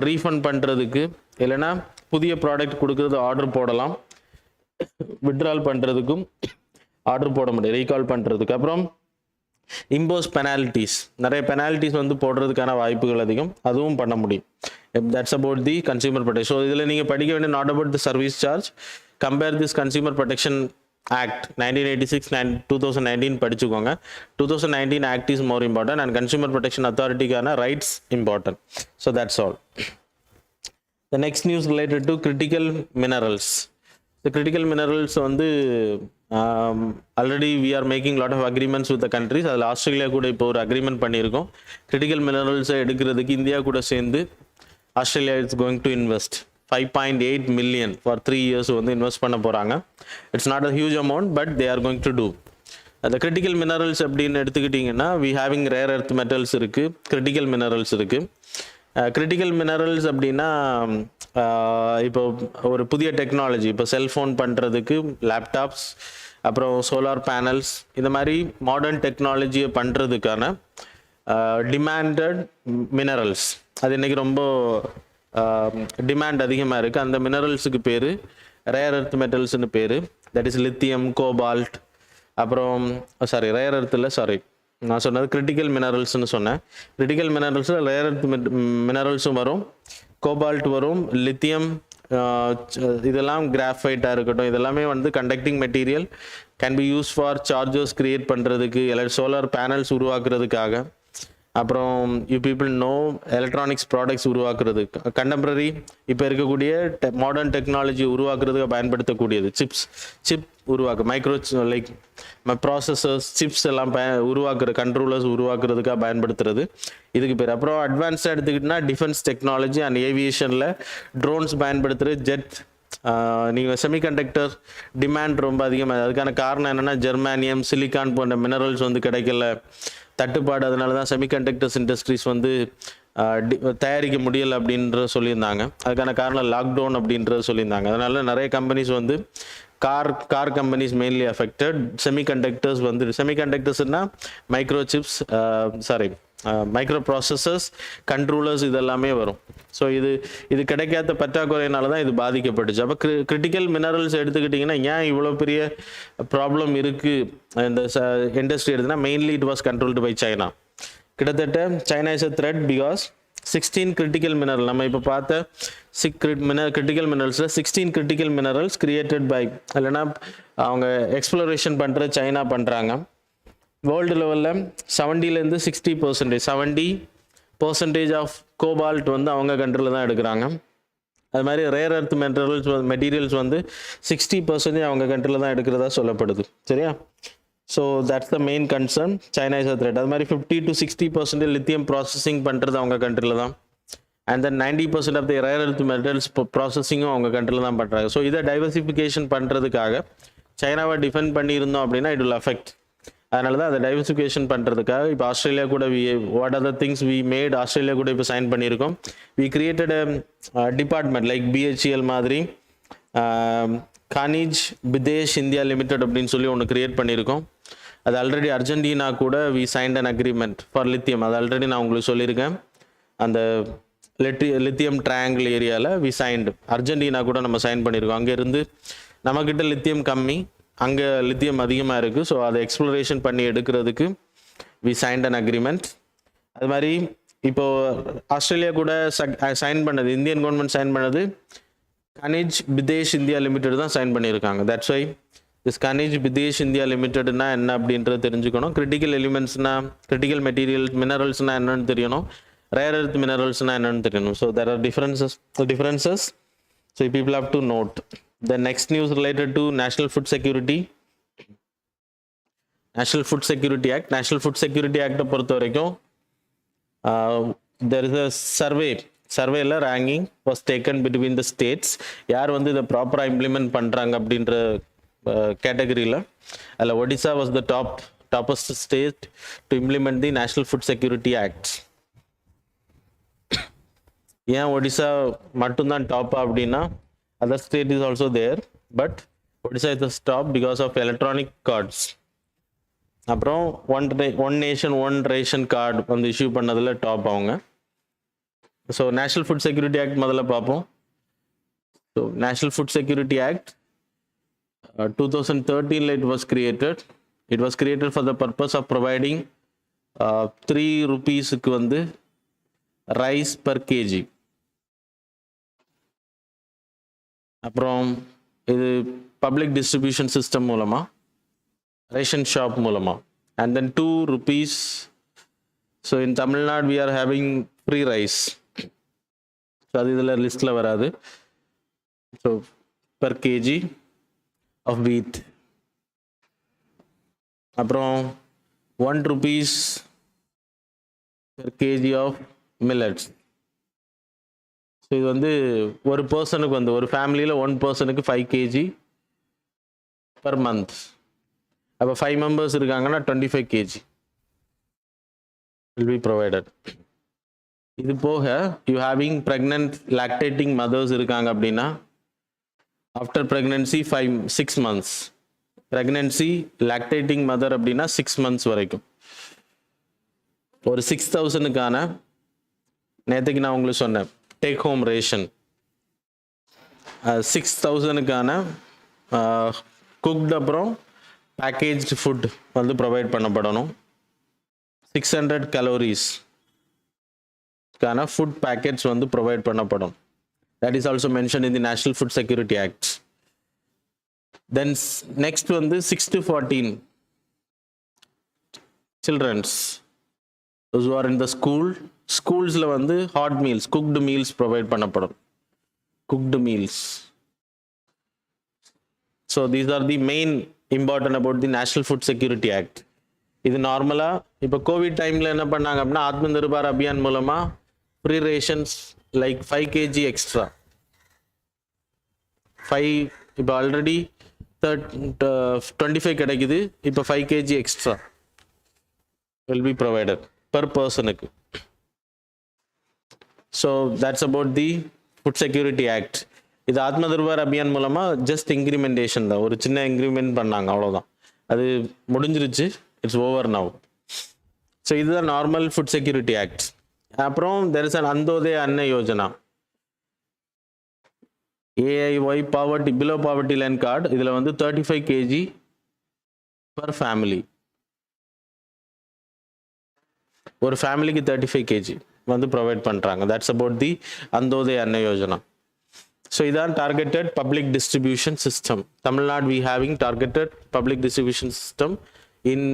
ரீஃபண்ட் பண்ணுறதுக்கு, இல்லைன்னா புதிய ப்ராடக்ட் கொடுக்குறது ஆர்டர் போடலாம். விட்ரால் பண்ணுறதுக்கும் ஆர்டர் போட முடியும், ரீகால் பண்ணுறதுக்கு. அப்புறம் இம்போஸ் பெனால்ட்டிஸ், நிறைய பெனால்ட்டிஸ் வந்து போடுறதுக்கான வாய்ப்புகள் அதிகம், அதுவும் பண்ண முடியும். That's about the consumer protection. So இதில் நீங்கள் படிக்க வேண்டிய not about the service charge, compare this consumer protection act 1986 2019 படிச்சுக்கோங்க. 2019 act is more important and consumer protection அத்தாரிட்டிக்கான rights important. So that's all. The next news related to critical minerals. இந்த critical minerals வந்து already we are making lot of agreements with the countries. அதில் Australia கூட இப்போ ஒரு agreement பண்ணியிருக்கோம். Critical மினரல்ஸை எடுக்கிறதுக்கு India கூட சேர்ந்து Australia it's going to invest 5.8 million for 3 years வந்து இன்வெஸ்ட் பண்ண போகிறாங்க. It's not a huge amount, but they are going to do. அந்த கிரிட்டிக்கல் மினரல்ஸ் அப்படின்னு எடுத்துக்கிட்டிங்கன்னா we having rare earth metals இருக்குது, கிரிட்டிக்கல் மினரல்ஸ் இருக்குது. கிரிட்டிக்கல் மினரல்ஸ் அப்படின்னா இப்போ ஒரு புதிய டெக்னாலஜி, இப்போ செல்ஃபோன் பண்ணுறதுக்கு லேப்டாப்ஸ், அப்புறம் சோலார் பேனல்ஸ், இந்த மாதிரி மாடர்ன் டெக்னாலஜியை பண்ணுறதுக்கான டிமாண்டட் மினரல்ஸ். அது இன்றைக்கி ரொம்ப டிமாண்ட் அதிகமாக இருக்குது. அந்த மினரல்ஸுக்கு பேர் ரேர் எர்த் மெட்டல்ஸ்னு பேர். தட் இஸ் லித்தியம், கோபால்ட், அப்புறம் ரேர் எர்த்தில் நான் சொன்னது கிரிட்டிக்கல் மினரல்ஸ்னு சொன்னேன். கிரிட்டிக்கல் மினரல்ஸில் ரேர் எர்த் மினரல்ஸும் வரும், கோபால்ட் வரும், லித்தியம், இதெல்லாம் கிராஃபைட்டாக இருக்கட்டும், இதெல்லாமே வந்து conducting material can be use for chargers create பண்ணுறதுக்கு, சோலார் பேனல்ஸ் உருவாக்குறதுக்காக, அப்புறம் you people know electronics products உருவாக்குறது, கண்டெம்பரரி இப்போ இருக்கக்கூடிய மாடர்ன் டெக்னாலஜி உருவாக்குறதுக்கு பயன்படுத்தக்கூடியது, chip micro like processors, chips எல்லாம் உருவாக்குற கண்ட்ரோலர்ஸ் உருவாக்குறதுக்காக பயன்படுத்துறது இதுக்கு பேர். அப்புறம் அட்வான்ஸ்டாக எடுத்துக்கிட்டிங்கன்னா டிஃபென்ஸ் டெக்னாலஜி அண்ட் ஏவியேஷனில் ட்ரோன்ஸ் பயன்படுத்துகிறது, ஜெட். நீங்கள் செமிகண்டக்டர் டிமாண்ட் ரொம்ப அதிகமாக, அதுக்கான காரணம் என்னென்னா ஜெர்மானியம், சிலிக்கான் போன்ற மினரல்ஸ் வந்து கிடைக்கல, தட்டுப்பாடு. அதனால தான் செமிகண்டக்டர்ஸ் இண்டஸ்ட்ரீஸ் வந்து தயாரிக்க முடியலை அப்படின்ற சொல்லியிருந்தாங்க. அதுக்கான காரணம் லாக்டவுன் அப்படின்றது சொல்லியிருந்தாங்க. அதனால நிறைய கம்பெனிஸ் வந்து கார் கம்பெனிஸ் மெயின்லி அஃபெக்டட். செமிகண்டக்டர்ஸ்னால் மைக்ரோ ப்ராசஸர்ஸ், கண்ட்ரோலர்ஸ் இதெல்லாமே வரும். ஸோ இது கிடைக்காத பற்றாக்குறையினால தான் இது பாதிக்கப்பட்டுச்சு. அப்போ கிரிட்டிக்கல் மினரல்ஸ் எடுத்துக்கிட்டிங்கன்னா ஏன் இவ்வளோ பெரிய ப்ராப்ளம் இருக்குது இந்த இண்டஸ்ட்ரி எடுத்துன்னா, mainly it was controlled by China. கிட்டத்தட்ட China is a threat because 16 critical mineral, நம்ம இப்போ பார்த்த கிரிட்டிக்கல் மினரல்ஸில் 16 கிரிட்டிக்கல் மினரல்ஸ் கிரியேட்டட் பை, இல்லைன்னா அவங்க எக்ஸ்ப்ளோரேஷன் பண்ணுற சைனா பண்ணுறாங்க. வேர்ல்டு லெவலில் 70% 70% ஆஃப் கோபால்ட் வந்து அவங்க கண்ட்ரியில் தான் எடுக்கிறாங்க. அது மாதிரி ரேர் எர்த் மெட்டீரியல்ஸ் வந்து 60% அவங்க கண்ட்ரியில் தான் எடுக்கிறதா சொல்லப்படுது. சரியா? So that's the main concern. China is a thread. அது மாதிரி 50 to 60% லித்தியம் ப்ராசஸிங் பண்ணுறது அவங்க கண்ட்ரியில் தான். And then 90% of the rare earth metals ப்ராசஸிங்கும் அவங்க கண்ட்ரியில் தான் பண்ணுறாங்க. ஸோ இதை டைவர்சிஃபிகேஷன் பண்ணுறதுக்காக சைனாவை டிஃபெண்ட் பண்ணியிருந்தோம் அப்படின்னா இட் வில் அஃபெக்ட். அதனால தான் அதை டைவர்சிஃபிகேஷன் பண்ணுறதுக்காக இப்போ ஆஸ்திரேலியா கூட what are the things we made, Australia கூட இப்போ சைன் பண்ணியிருக்கோம். We created department like BHEL மாதிரி கானிஜ் பிதேஷ் இந்தியா லிமிடெட் அப்படின்னு சொல்லி ஒன்று கிரியேட் பண்ணியிருக்கோம். அது ஆல்ரெடி அர்ஜென்டினா கூட we signed an agreement for lithium. அது ஆல்ரெடி நான் உங்களுக்கு சொல்லியிருக்கேன். அந்த லித்தியம் ட்ரையாங்கிள் ஏரியாவில் வி சைன்டு, அர்ஜென்டினா கூட நம்ம சைன் பண்ணியிருக்கோம். அங்கேருந்து நம்மக்கிட்ட லித்தியம் கம்மி, அங்கே லித்தியம் அதிகமாக இருக்குது. ஸோ அதை எக்ஸ்ப்ளோரேஷன் பண்ணி எடுக்கிறதுக்கு வி சைன்ட் அன் அக்ரிமெண்ட். அது மாதிரி இப்போது ஆஸ்திரேலியா கூட சைன் பண்ணது, இந்தியன் கவர்மெண்ட் சைன் பண்ணது கனிஜ் பிதேஷ் இந்தியா லிமிடெட் தான் சைன் பண்ணியிருக்காங்க. That's why this Khanij பிதேஷ் India லிமிடெட்னா என்ன அப்படின்றத தெரிஞ்சுக்கணும். கிரிட்டிக்கல் எலிமெண்ட்ஸ்னால், கிரிட்டிக்கல் மினரல்ஸ்னால் என்னன்னு தெரியணும், ரேர் எர்த் மினரல்ஸ்னால் என்னன்னு தெரியணும். So there are differences. So people have to note. The next news related to National Food Security. National Food Security Act. National Food Security Act பொறுத்த வரைக்கும் there is a surveyல ranking was taken between the states. யார் வந்து இதை ப்ராப்பராக implement பண்ணுறாங்க அப்படின்ற கேட்டகரியில் அதில் Odisha was the toppest state to implement the National Food Security Act. ஏன் ஒடிசா மட்டும்தான் டாப்பா அப்படின்னா, other state is also there, but Odisha is the top because of electronic cards. அப்புறம் one nation one ration card வந்து இஷ்யூ பண்ணதில் top அவங்க. So national food security act முதல்ல பார்ப்போம். So national food security act 2013 it was created. It was created for the purpose of providing 3 rupeesக்கு வந்து rice per kg. அப்புறம் இது public distribution system மூலமாக, ரேஷன் ஷாப் மூலமாக. And then 2 rupees. So in Tamil Nadu we are having free rice. So அது இதில் லிஸ்ட்டில் வராது. ஸோ பெர் கேஜி ஆஃப் வீட். அப்புறம் 1 rupees per KG of millets. So இது வந்து ஒரு பர்சனுக்கு வந்து, ஒரு ஃபேமிலியில் 1 personக்கு 5 kg per month. அப்போ 5 members இருக்காங்கன்னா 25 kg will be provided. இது போக you having pregnant lactating mothers இருக்காங்க அப்படின்னா, after pregnancy 6 months, pregnancy lactating mother அப்படின்னா 6 months வரைக்கும் ஒரு 6,000க்கான, நேற்றுக்கு நான் உங்களுக்கு சொன்னேன் டேக் ஹோம் ரேஷன் 6,000க்கான குக்டு அப்புறம் பேக்கேஜ்டு ஃபுட் வந்து ப்ரொவைட் பண்ணப்படணும். 600 calories ஃபுட் பேக்கெட்ஸ் வந்து ப்ரொவைட் பண்ணப்படும். That is also mentioned in the National Food Security Act. Then next one, the 6 to 14 children's, those who are in the schools la வந்து hot meals, cooked meals provide பண்ணப்படும். Cooked meals. So these are the main important about the National Food Security Act. இது நார்மலா இப்போ Covid டைம்ல என்ன பண்ணாங்க அப்படின்னா ஆத்ம நிர்பார் அபியான் மூலமா free rations like 5 kg extra 5 இப்போ ஆல்ரெடி 25 கிடைக்குது, இப்போ 5 kg extra will be provided per person. So that's about the Food Security Act. இது ஆத்ம நிர்பார் அபியான் மூலமா ஜஸ்ட் இன்க்ரிமெண்டேஷன் தான், ஒரு சின்ன இன்க்ரிமெண்ட் பண்ணாங்க, அவ்வளோதான். அது முடிஞ்சிருச்சு, இட்ஸ் ஓவர் நவ். ஸோ இதுதான் நார்மல் ஃபுட் செக்யூரிட்டி ஆக்ட். அப்புறம் there is an Antyodaya Anna Yojana, AIY poverty below poverty line card. இதில் வந்து 35 kg per ஃபேமிலி, ஒரு ஃபேமிலிக்கு 35 kg வந்து ப்ரொவைட் பண்ணுறாங்க. That's about the Antyodaya Anna Yojana. So இதான் targeted public distribution system. Tamil Nadu we having targeted public distribution system in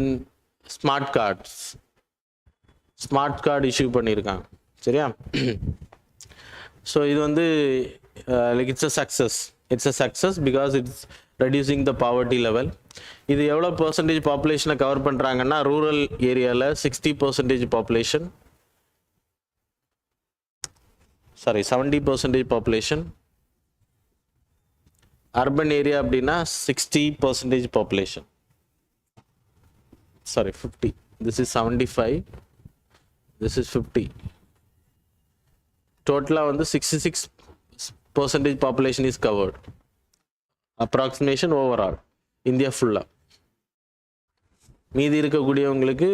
smart cards. Smart card issue பண்ணியிருக்காங்க, சரியா? So இது வந்து like it's a success because it's reducing the poverty level. இது எவ்வளோ percentage பாப்புலேஷனை cover பண்ணுறாங்கன்னா rural ஏரியாவில் 60% பாப்புலேஷன், 70% பாப்புலேஷன். அர்பன் ஏரியா அப்படின்னா 60% population, 50. This is 75, this is 50. Total வந்து 66% population is covered. Approximation overall India ஃபுல்லாக. மீதி இருக்கக்கூடியவங்களுக்கு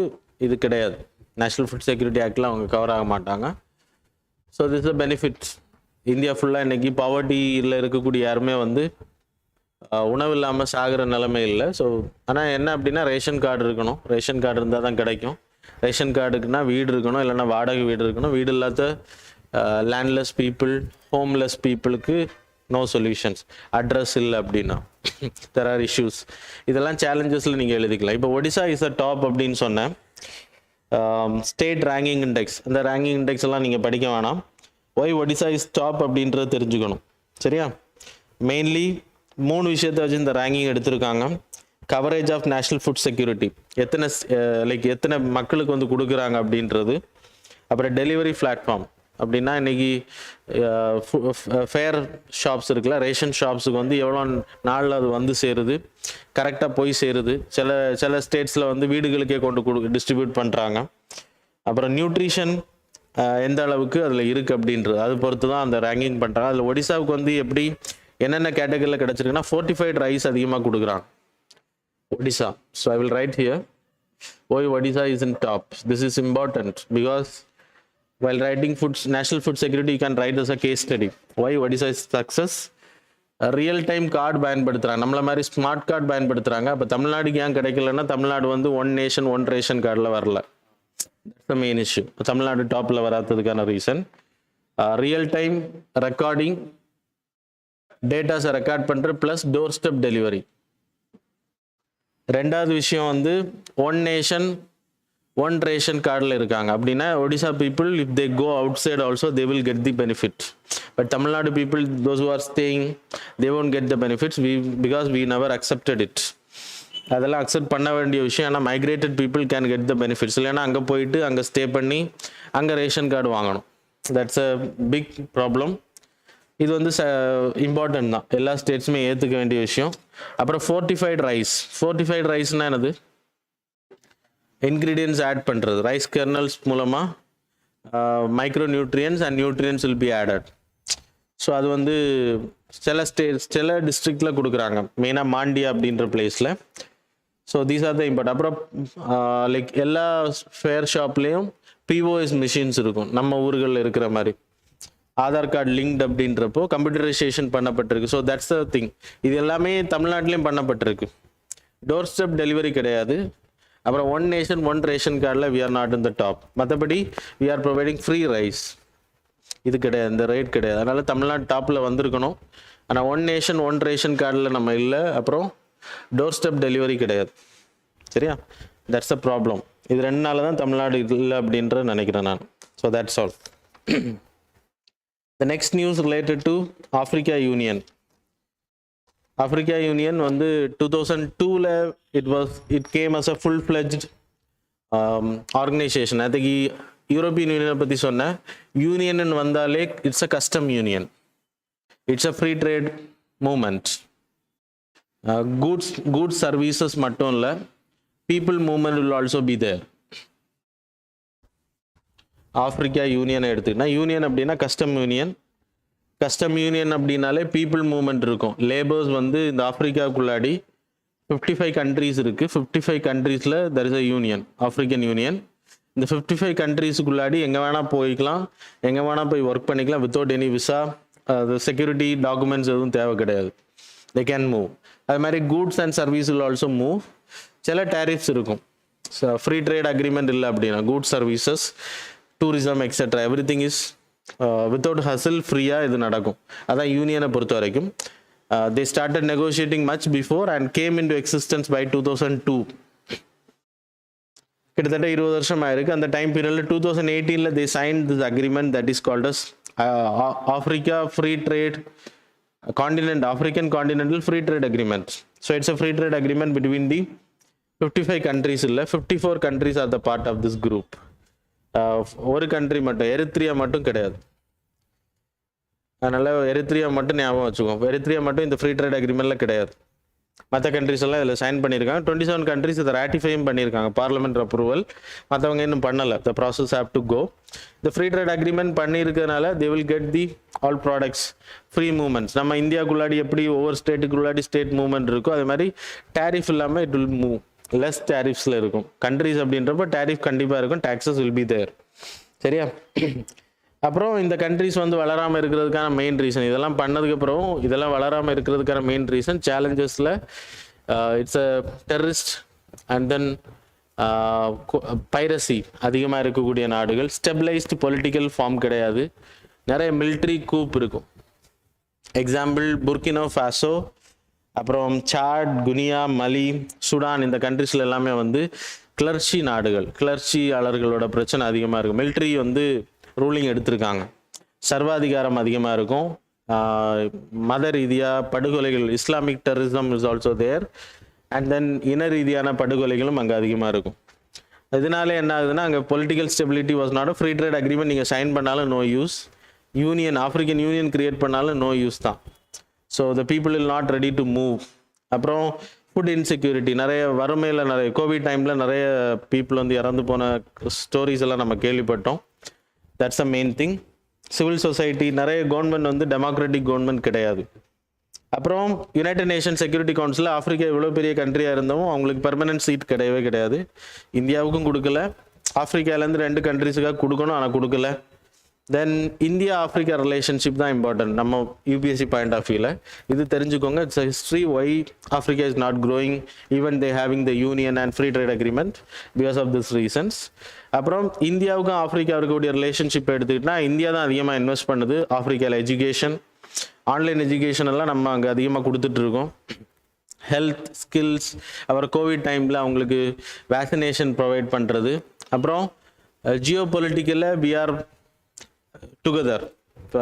இது கிடையாது, நேஷ்னல் ஃபுட் செக்யூரிட்டி ஆக்டில் அவங்க கவர் ஆக மாட்டாங்க. So this is a benefit. India ஃபுல்லாக இன்றைக்கி பாவர்ட்டியில் இருக்கக்கூடிய யாருமே வந்து உணவு இல்லாமல் சாகிற நிலைமை இல்லை. ஸோ ஆனால் என்ன அப்படின்னா ரேஷன் கார்டு இருக்கணும், ரேஷன் கார்டு இருந்தால் தான் கிடைக்கும். ரேஷன் கார்டுக்குன்னா வீடு இருக்கணும், இல்லைன்னா வாடகை வீடு இருக்கணும். வீடு இல்லாத லேண்ட்லெஸ் பீப்புள், ஹோம்லெஸ் பீப்புளுக்கு நோ சொல்யூஷன்ஸ். அட்ரஸ் இல்லை அப்படின்னா தெர் ஆர் இஷ்யூஸ். இதெல்லாம் சேலஞ்சஸில் நீங்கள் எழுதிக்கலாம். இப்போ ஒடிசா இஸ் அ டாப் அப்படின்னு சொன்னேன். ஸ்டேட் ரேங்கிங் இண்டெக்ஸ், அந்த ரேங்கிங் இண்டெக்ஸ் எல்லாம் நீங்கள் படிக்க வேணாம். ஒய் ஒடிசா இஸ் டாப் அப்படின்றத தெரிஞ்சுக்கணும், சரியா? மெயின்லி 3 விஷயத்தை வச்சு இந்த ரேங்கிங் எடுத்திருக்காங்க. Coverage of national food security, எத்தனை மக்களுக்கு வந்து கொடுக்குறாங்க அப்படின்றது. அப்புறம் டெலிவரி பிளாட்ஃபார்ம் அப்படின்னா இன்றைக்கி ஃபேர் ஷாப்ஸ் இருக்குல்ல, ரேஷன் ஷாப்ஸுக்கு வந்து எவ்வளோ நாளில் அது வந்து சேருது, கரெக்டாக போய் சேருது. சில ஸ்டேட்ஸில் வந்து வீடுகளுக்கே கொண்டு டிஸ்ட்ரிபியூட் பண்ணுறாங்க. அப்புறம் நியூட்ரிஷன் எந்த அளவுக்கு அதில் இருக்குது அப்படின்றது, அது பொறுத்து தான் அந்த ரேங்கிங் பண்ணுறாங்க. அதில் ஒடிசாவுக்கு வந்து எப்படி என்னென்ன கேட்டகரியில் கிடச்சிருக்குன்னா ஃபோர்ட்டிஃபைட் ரைஸ் அதிகமாக கொடுக்குறாங்க Odisha. So I will write here why Odisha is in top. This is important because while writing national food security you can write as a case study. Why Odisha is success? Real time card பயன்படுத்துகிறாங்க, நம்மள மாதிரி smart card பயன்படுத்துகிறாங்க. அப்போ தமிழ்நாடுக்கு ஏன் கிடைக்கலன்னா தமிழ்நாடு வந்து one nation one ration கார்டில் வரல. That's the main issue. Tamil Nadu டாப்பில் வராததுக்கான ரீசன் ரியல் டைம் ரெக்கார்டிங், டேட்டாஸை ரெக்கார்ட் பண்ணுற ப்ளஸ் டோர் ஸ்டெப் டெலிவரி. ரெண்டாவது விஷயம் வந்து ஒன் நேஷன் ஒன் ரேஷன் கார்டில் இருக்காங்க அப்படின்னா Odisha people if they go outside also they will get the benefit. But Tamil Nadu people those who are staying they won't get the benefits because we never accepted it. அதெல்லாம் accept பண்ண வேண்டிய விஷயம். ஆனால் migrated people can get the benefits. இல்லைன்னா அங்கே போயிட்டு அங்கே stay பண்ணி அங்கே ரேஷன் கார்டு வாங்கணும். That's a big problem. இது வந்து இம்பார்ட்டன்ட் தான், எல்லா ஸ்டேட்ஸுமே ஏற்றுக்க வேண்டிய விஷயம். அப்புறம் ஃபோர்ட்டிஃபைட் ரைஸ்னால் என்னது? இன்க்ரீடியன்ஸ் ஆட் பண்ணுறது. ரைஸ் கெர்னல்ஸ் மூலமாக micro nutrients and nutrients will be added. So அது வந்து சில டிஸ்ட்ரிக்டில் கொடுக்குறாங்க, மெயினாக மாண்டியா அப்படின்ற பிளேஸில். So these are the impart. அப்புறம் லைக் எல்லா ஃபேர் ஷாப்லேயும் பிஓஎஸ் மிஷின்ஸ் இருக்கும், நம்ம ஊர்களில் இருக்கிற மாதிரி. ஆதார் கார்டு லிங்க்ட் அப்படின்றப்போ கம்ப்யூட்டரைசேஷன் பண்ணப்பட்டிருக்கு. So that's the thing. இது எல்லாமே தமிழ்நாட்டிலையும் பண்ணப்பட்டிருக்கு. டோர் ஸ்டெப் டெலிவரி கிடையாது. அப்புறம் ஒன் நேஷன் ஒன் ரேஷன் கார்டில் we are not in the top. மற்றபடி we are providing free rice. இது கிடையாது, இந்த ரேட் கிடையாது. அதனால் தமிழ்நாடு டாப்பில் வந்திருக்கணும். ஆனால் ஒன் நேஷன் ஒன் ரேஷன் கார்டில் நம்ம இல்லை. அப்புறம் டோர் ஸ்டெப் டெலிவரி கிடையாது. சரியா? That's a problem. இது 2 நாள் தான் தமிழ்நாடு இல்லை அப்படின்ற நினைக்கிறேன் நான். So that's all. The next news related to Africa union. Africa union வந்து 2002ல் it came as a full fledged organisation. அதுக்கு யூரோப்பியன் யூனியனை பற்றி சொன்னேன். யூனியன் வந்தாலே it's a custom union, it's a free trade movement. Goods services மட்டும் இல்லை, people movement will also be there. Africa யூனியனை எடுத்துக்கிட்டா, யூனியன் அப்படின்னா கஸ்டம் யூனியன். கஸ்டம் யூனியன் அப்படின்னாலே பீப்புள் மூவ்மெண்ட் இருக்கும். லேபர்ஸ் வந்து இந்த ஆஃப்ரிக்காவுக்குள்ளாடி 55 கண்ட்ரீஸ் இருக்குது. 55 கண்ட்ரீஸில் there is a union, African union. இந்த 55 கண்ட்ரீஸுக்குள்ளாடி எங்கே வேணால் போய்க்கலாம், எங்கே வேணால் போய் ஒர்க் பண்ணிக்கலாம் வித்தவுட் எனி விசா. அது செக்யூரிட்டி டாக்குமெண்ட்ஸ் எதுவும் தேவை கிடையாது. They can move. அது மாதிரி goods and service will also move. சில டேரிஃப்ஸ் இருக்கும். ஃப்ரீ ட்ரேட் அக்ரிமெண்ட் இல்லை அப்படின்னா goods services tourism etcetera every thing is without hassle ஃப்ரீயாக இது நடக்கும். அதான் யூனியனை பொறுத்த வரைக்கும். They started negotiating much before and came into existence by 2002. கிட்டத்தட்ட 20 வருஷம் ஆயிருக்கு. அந்த டைம் பீரியடில் 2018ல் they sign this agreement that is called as Africa free trade continent, African continental free trade agreement. So it's a free trade agreement between the 55 countries. 54 countries are the part of this group. ஒரு country மட்டும், எரித்ரியா மட்டும் கிடையாது. அதனால எரித்ரியா மட்டும் ஞாபகம் வச்சுக்கோங்க. எரித்ரியா மட்டும் இந்த ஃப்ரீ ட்ரேட் அக்ரிமெண்ட்ல கிடையாது. மற்ற கண்ட்ரிஸ் எல்லாம் இதில் சைன் பண்ணியிருக்காங்க. 27 கண்ட்ரிஸ் இதை ராட்டிஃபையும் பண்ணியிருக்காங்க, பார்லிமெண்ட் அப்ரூவல். மற்றவங்க இன்னும் பண்ணலை. The process have to go. இந்த ஃப்ரீ ட்ரேட் அக்ரிமெண்ட் பண்ணியிருக்கிறதுனால they will get the all products free movements. நம்ம இந்தியாவுக்குள்ளாடி எப்படி ஒவ்வொரு ஸ்டேட்டுக்குள்ளாடி ஸ்டேட் மூவ்மெண்ட் இருக்கோ அது மாதிரி டேரிஃப் இல்லாமல் இட் வில் மூவ். லெஸ் டேரிஃப்ஸில் இருக்கும். கண்ட்ரிஸ் அப்படின்றப்ப டேரிஃப் கண்டிப்பாக இருக்கும். Taxes will be there. சரியா? அப்புறம் இந்த கண்ட்ரிஸ் வந்து வளராமல் இருக்கிறதுக்கான மெயின் ரீசன், இதெல்லாம் பண்ணதுக்கப்புறம் இதெல்லாம் வளராமல் இருக்கிறதுக்கான மெயின் ரீசன் சேலஞ்சஸில் it's a terrorist and then piracy அதிகமாக இருக்கக்கூடிய நாடுகள். ஸ்டெபிளைஸ்டு பொலிட்டிக்கல் ஃபார்ம் கிடையாது. நிறைய மிலிட்ரி கூப் இருக்கும். எக்ஸாம்பிள் புர்கினோ ஃபாசோ, அப்புறம் சாட், குனியா, மலி, சுடான். இந்த கண்ட்ரிஸில் எல்லாமே வந்து கிளர்ச்சி நாடுகள். கிளர்ச்சியாளர்களோட பிரச்சனை அதிகமாக இருக்கும். மிலிட்ரி வந்து ரூலிங் எடுத்திருக்காங்க. சர்வாதிகாரம் அதிகமாக இருக்கும். மத ரீதியாக படுகொலைகள், Islamic terrorism is also there. And then இன ரீதியான படுகொலைகளும் அங்கே அதிகமாக இருக்கும். இதனால என்ன ஆகுதுன்னா, அங்கே political stability was not. Free trade agreement நீங்கள் சைன் பண்ணாலும் no use. Union, African union create பண்ணாலும் நோ யூஸ் தான். So the people will not ready to move. அப்புறம் ஃபுட் இன்செக்யூரிட்டி, நிறைய வறுமையில், நிறைய கோவிட் டைமில் நிறைய பீப்புள் வந்து இறந்து போன ஸ்டோரிஸ் எல்லாம் நம்ம கேள்விப்பட்டோம். That's a main thing. Civil society, நிறைய கவர்மெண்ட் வந்து டெமோக்ராட்டிக் கவர்மெண்ட் கிடையாது. அப்புறம் United nation security council Africa இவ்வளோ பெரிய கண்ட்ரியாக இருந்தோம், அவங்களுக்கு பெர்மனன்ட் சீட் கிடையவே கிடையாது. இந்தியாவுக்கும் கொடுக்கல, ஆஃப்ரிக்காலேருந்து 2 கண்ட்ரிஸுக்காக கொடுக்கணும், ஆனால் கொடுக்கல. தென் இந்தியா ஆஃப்ரிக்கா ரிலேஷன்ஷிப் தான் இம்பார்ட்டன்ட் நம்ம யூபிஎஸ்சி பாயிண்ட் ஆஃப் வியூவில். இது தெரிஞ்சுக்கோங்க. It's history why Africa is not growing even they having the union and free trade agreement because of this reasons. அப்புறம் இந்தியாவுக்கும் ஆஃப்ரிக்கா இருக்கக்கூடிய ரிலேஷன்ஷிப் எடுத்துக்கிட்டா இந்தியா தான் அதிகமாக இன்வெஸ்ட் பண்ணுது ஆஃப்ரிக்காவில். எஜுகேஷன், ஆன்லைன் எஜுகேஷன் எல்லாம் நம்ம அங்கே அதிகமாக கொடுத்துட்ருக்கோம். ஹெல்த், ஸ்கில்ஸ், அப்புறம் கோவிட் டைமில் அவங்களுக்கு வேக்சினேஷன் ப்ரொவைட் பண்ணுறது. அப்புறம் ஜியோ பொலிட்டிக்கலில் வி ஆர் டுகெதர். இப்போ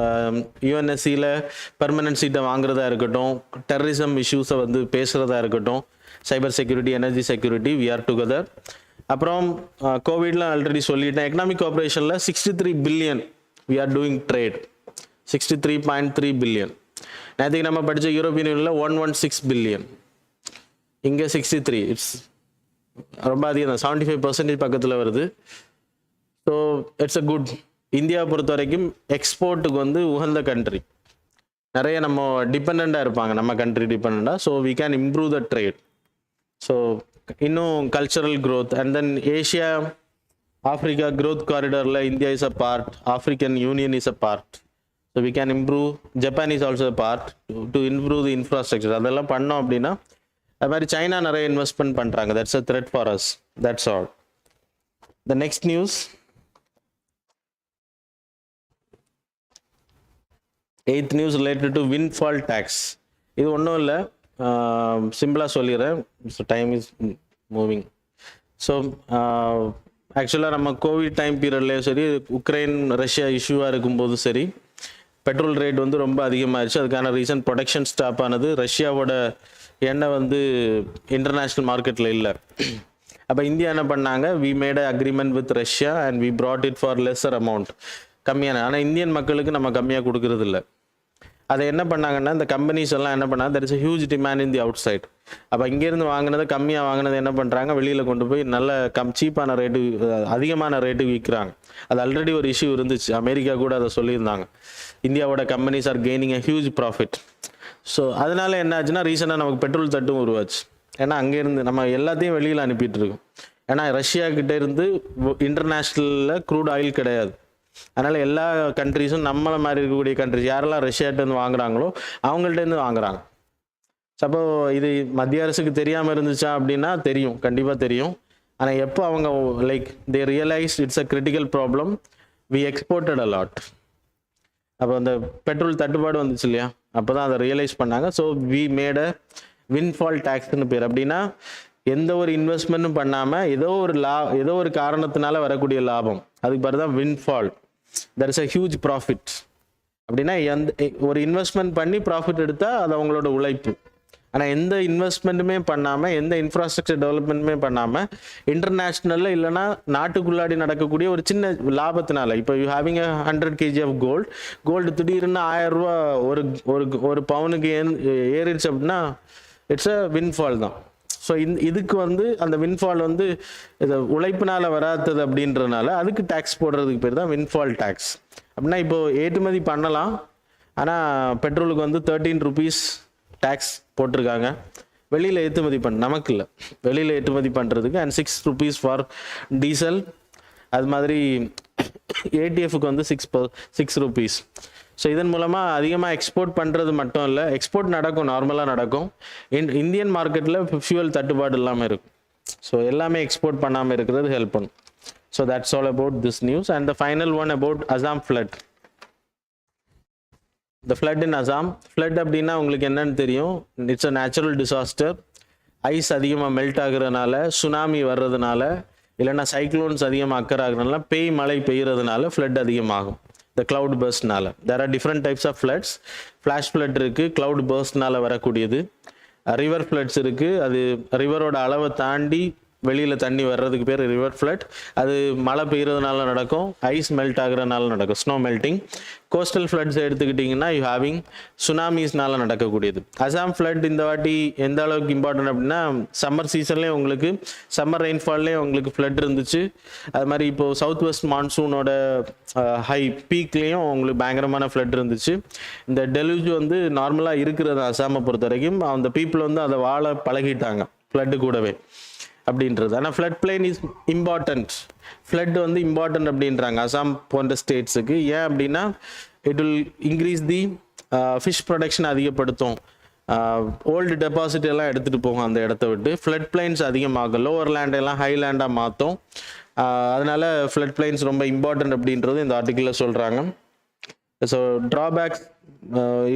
யூஎன்எஸ்சியில் பெர்மனன்ட் சீட்டை வாங்குறதா இருக்கட்டும், டெரரிசம் இஷ்யூஸை வந்து பேசுகிறதா இருக்கட்டும், cyber security, energy security, we are together. அப்புறம் கோவிட்லாம் ஆல்ரெடி சொல்லிட்டேன். எக்கனாமிக் கோஆப்ரேஷனில் 63 billion we are doing trade. 63.3 billion. நேற்றுக்கு நம்ம படித்த யூரோப்பியன் யூனியனில் 116 பில்லியன், இங்கே 63. இட்ஸ் ரொம்ப அதிகம் தான். 75% பக்கத்தில் வருது. So it's a good. இந்தியாவை பொறுத்த வரைக்கும் எக்ஸ்போர்ட்டுக்கு வந்து உகந்த கண்ட்ரி. நிறைய நம்ம டிபெண்ட்டாக இருப்பாங்க, நம்ம கண்ட்ரி டிபெண்ட்டாக. So we can improve the trade. So இன்னும் cultural growth. And then Asia Africa growth காரிடாரில் India is a part, African union is a part. So we can improve. Japan is also a part to improve the infrastructure. அதெல்லாம் பண்ணோம் அப்படின்னா, அது மாதிரி China நிறைய investment பண்ணுறாங்க. That's a threat for us. That's all. The next news. 8th news related to windfall tax. இது ஒன்றும் இல்லை, சிம்பிளாக சொல்லிடுறேன். So time is moving. So ஆக்சுவலாக நம்ம கோவிட் டைம் பீரியட்லேயும் சரி, உக்ரைன் ரஷ்யா இஷ்யூவாக இருக்கும்போதும் சரி, பெட்ரோல் ரேட் வந்து ரொம்ப அதிகமாகிடுச்சு. அதுக்கான ரீசன் ப்ரொடக்ஷன் ஸ்டாப் ஆனது. ரஷ்யாவோட எண்ணெய் வந்து இன்டர்நேஷ்னல் மார்க்கெட்டில் இல்லை. அப்போ இந்தியா என்ன பண்ணாங்க, we made a agreement with Russia and we bought it for lesser amount, கம்மியான. ஆனால் இந்தியன் மக்களுக்கு நம்ம கம்மியாக கொடுக்கறது இல்லை. அதை என்ன பண்ணாங்கன்னா, இந்த கம்பெனிஸ் எல்லாம் என்ன பண்ணாங்க, there is a huge demand in the outside. அப்போ இங்கேருந்து வாங்கினதை கம்மியாக வாங்கினது என்ன பண்ணுறாங்க, வெளியில் கொண்டு போய் நல்ல சீப்பான ரேட்டு, அதிகமான ரேட்டு விற்கிறாங்க. அது ஆல்ரெடி ஒரு இஷ்யூ இருந்துச்சு, அமெரிக்கா கூட அதை சொல்லியிருந்தாங்க. இந்தியாவோட companies are gaining a huge profit. So அதனால என்ன ஆச்சுன்னா, ரீசெண்டாக நமக்கு பெட்ரோல் தட்டும் உருவாச்சு. ஏன்னா அங்கேருந்து நம்ம எல்லாத்தையும் வெளியில் அனுப்பிட்டு இருக்கோம். ஏன்னா ரஷ்யா கிட்டே இருந்து இன்டர்நேஷ்னலில் க்ரூட் ஆயில் கிடையாது. அதனால் எல்லா கண்ட்ரிஸும் நம்மளை மாதிரி இருக்கக்கூடிய கண்ட்ரிஸ் யாரெல்லாம் ரஷ்யாட்டேருந்து வாங்குறாங்களோ அவங்கள்ட்டேருந்து வாங்குறாங்க. அப்போ இது மத்திய அரசுக்கு தெரியாமல் இருந்துச்சா அப்படின்னா தெரியும், கண்டிப்பாக தெரியும். ஆனால் எப்போ அவங்க like they realise it's a critical problem, we exported a lot. அப்போ அந்த பெட்ரோல் தட்டுப்பாடு வந்துச்சு இல்லையா, அப்போ தான் அதை ரியலைஸ் பண்ணாங்க. So we made a windfall டேக்ஸ்னு பேர். அப்படின்னா எந்த ஒரு இன்வெஸ்ட்மெண்ட்டும் பண்ணாமல் ஏதோ ஒரு காரணத்தினால வரக்கூடிய லாபம், அதுக்கு பேர் தான் windfall. There is a huge profit. அப்படின்னா ஒரு இன்வெஸ்ட்மெண்ட் பண்ணி ப்ராஃபிட் எடுத்தால் அது அவங்களோட உழைப்பு. ஆனால் எந்த இன்வெஸ்ட்மெண்ட்டுமே பண்ணாமல், எந்த இன்ஃப்ராஸ்ட்ரக்சர் டெவலப்மெண்ட்டுமே பண்ணாமல், இன்டர்நேஷ்னலில் இல்லைனா நாட்டுக்குள்ளாடி நடக்கக்கூடிய ஒரு சின்ன லாபத்தினால, இப்போ you having 100 kg of gold திடீர்னு 1000 ரூபா ஒரு பவுனுக்கு ஏறிடுச்சு அப்படின்னா இட்ஸ் அ வின்ஃபால் தான். ஸோ இதுக்கு வந்து அந்த வின்ஃபால் வந்து இது உழைப்பினால் வராதது அப்படின்றனால அதுக்கு டேக்ஸ் போடுறதுக்கு பேர் தான் வின்ஃபால் டேக்ஸ். அப்படின்னா இப்போது ஏற்றுமதி பண்ணலாம், ஆனால் பெட்ரோலுக்கு வந்து 13 rupees டேக்ஸ் போட்டிருக்காங்க. வெளியில் ஏற்றுமதி நமக்கு இல்லை, வெளியில் ஏற்றுமதி பண்ணுறதுக்கு. And 6 rupees for diesel. அது மாதிரி ஏடிஎஃப்க்கு வந்து 6 rupees. ஸோ இதன் மூலமாக அதிகமாக எக்ஸ்போர்ட் பண்ணுறது மட்டும் இல்லை, எக்ஸ்போர்ட் நடக்கும், நார்மலாக நடக்கும். இந்தியன் மார்க்கெட்டில் ஃபியூவல் தட்டுப்பாடு இல்லாமல் இருக்கும். ஸோ எல்லாமே எக்ஸ்போர்ட் பண்ணாமல் இருக்கிறது ஹெல்ப் பண்ணும். So that's all about this news. And the final one about Assam flood. The flood in Assam. Flood அப்படின்னா உங்களுக்கு என்னன்னு தெரியும், it's a natural disaster. Ice அதிகமாக மெல்ட் ஆகுறதுனால, சுனாமி வர்றதுனால, இல்லைன்னா சைக்ளோன்ஸ் அதிகமாக அக்கர் ஆகுறதுனால, மழை பெய்யறதுனால ஃப்ளட் அதிகமாகும். the cloud burstனால. there are different types of floods. flash flood இருக்கு, cloud burstனால வரக்கூடியது. river floods இருக்கு, அது ரிவரோட அளவை தாண்டி வெளியில் தண்ணி வர்றதுக்கு பேர் ரிவர் ஃப்ளட். அது மழை பெய்யறதுனால நடக்கும், ஐஸ் மெல்ட் ஆகுறதுனால நடக்கும், ஸ்னோ மெல்ட்டிங். கோஸ்டல் ஃப்ளட்ஸ் எடுத்துக்கிட்டிங்கன்னா யூ ஹேவிங் சுனாமிஸ்னால நடக்கக்கூடியது. அசாம் ஃப்ளட் இந்த வாட்டி எந்த அளவுக்கு இம்பார்ட்டன்ட் அப்படின்னா, சம்மர் சீசன்லேயும் உங்களுக்கு சம்மர் ரெயின்ஃபால்லேயும் உங்களுக்கு ஃப்ளட் இருந்துச்சு. அது மாதிரி இப்போது சவுத் வெஸ்ட் மான்சூனோட ஹை பீக்லேயும் உங்களுக்கு பயங்கரமான ஃப்ளட் இருந்துச்சு. இந்த டெலுஜ் வந்து நார்மலாக இருக்கிறது அசாமை பொறுத்த வரைக்கும். அந்த பீப்புள் வந்து அதை வாழ பழகிட்டாங்க ஃப்ளட்டு கூடவே அப்படின்றது. ஆனால் flood plain is important. Flood வந்து இம்பார்ட்டன்ட் அப்படின்றாங்க அசாம் போன்ற ஸ்டேட்ஸுக்கு. ஏன் அப்படின்னா it will increase the fish production, அதிகப்படுத்தும். ஓல்டு டெபாசிட் எல்லாம் எடுத்துகிட்டு போகும் அந்த இடத்த விட்டு. ஃப்ளட் பிளைன்ஸ் அதிகமாகும், லோவர் லேண்டெல்லாம் ஹை லேண்டாக மாற்றும். அதனால ஃப்ளட் பிளைன்ஸ் ரொம்ப இம்பார்ட்டன்ட் அப்படின்றது இந்த ஆர்டிக்கிளில் சொல்கிறாங்க. ஸோ ட்ராபேக்ஸ்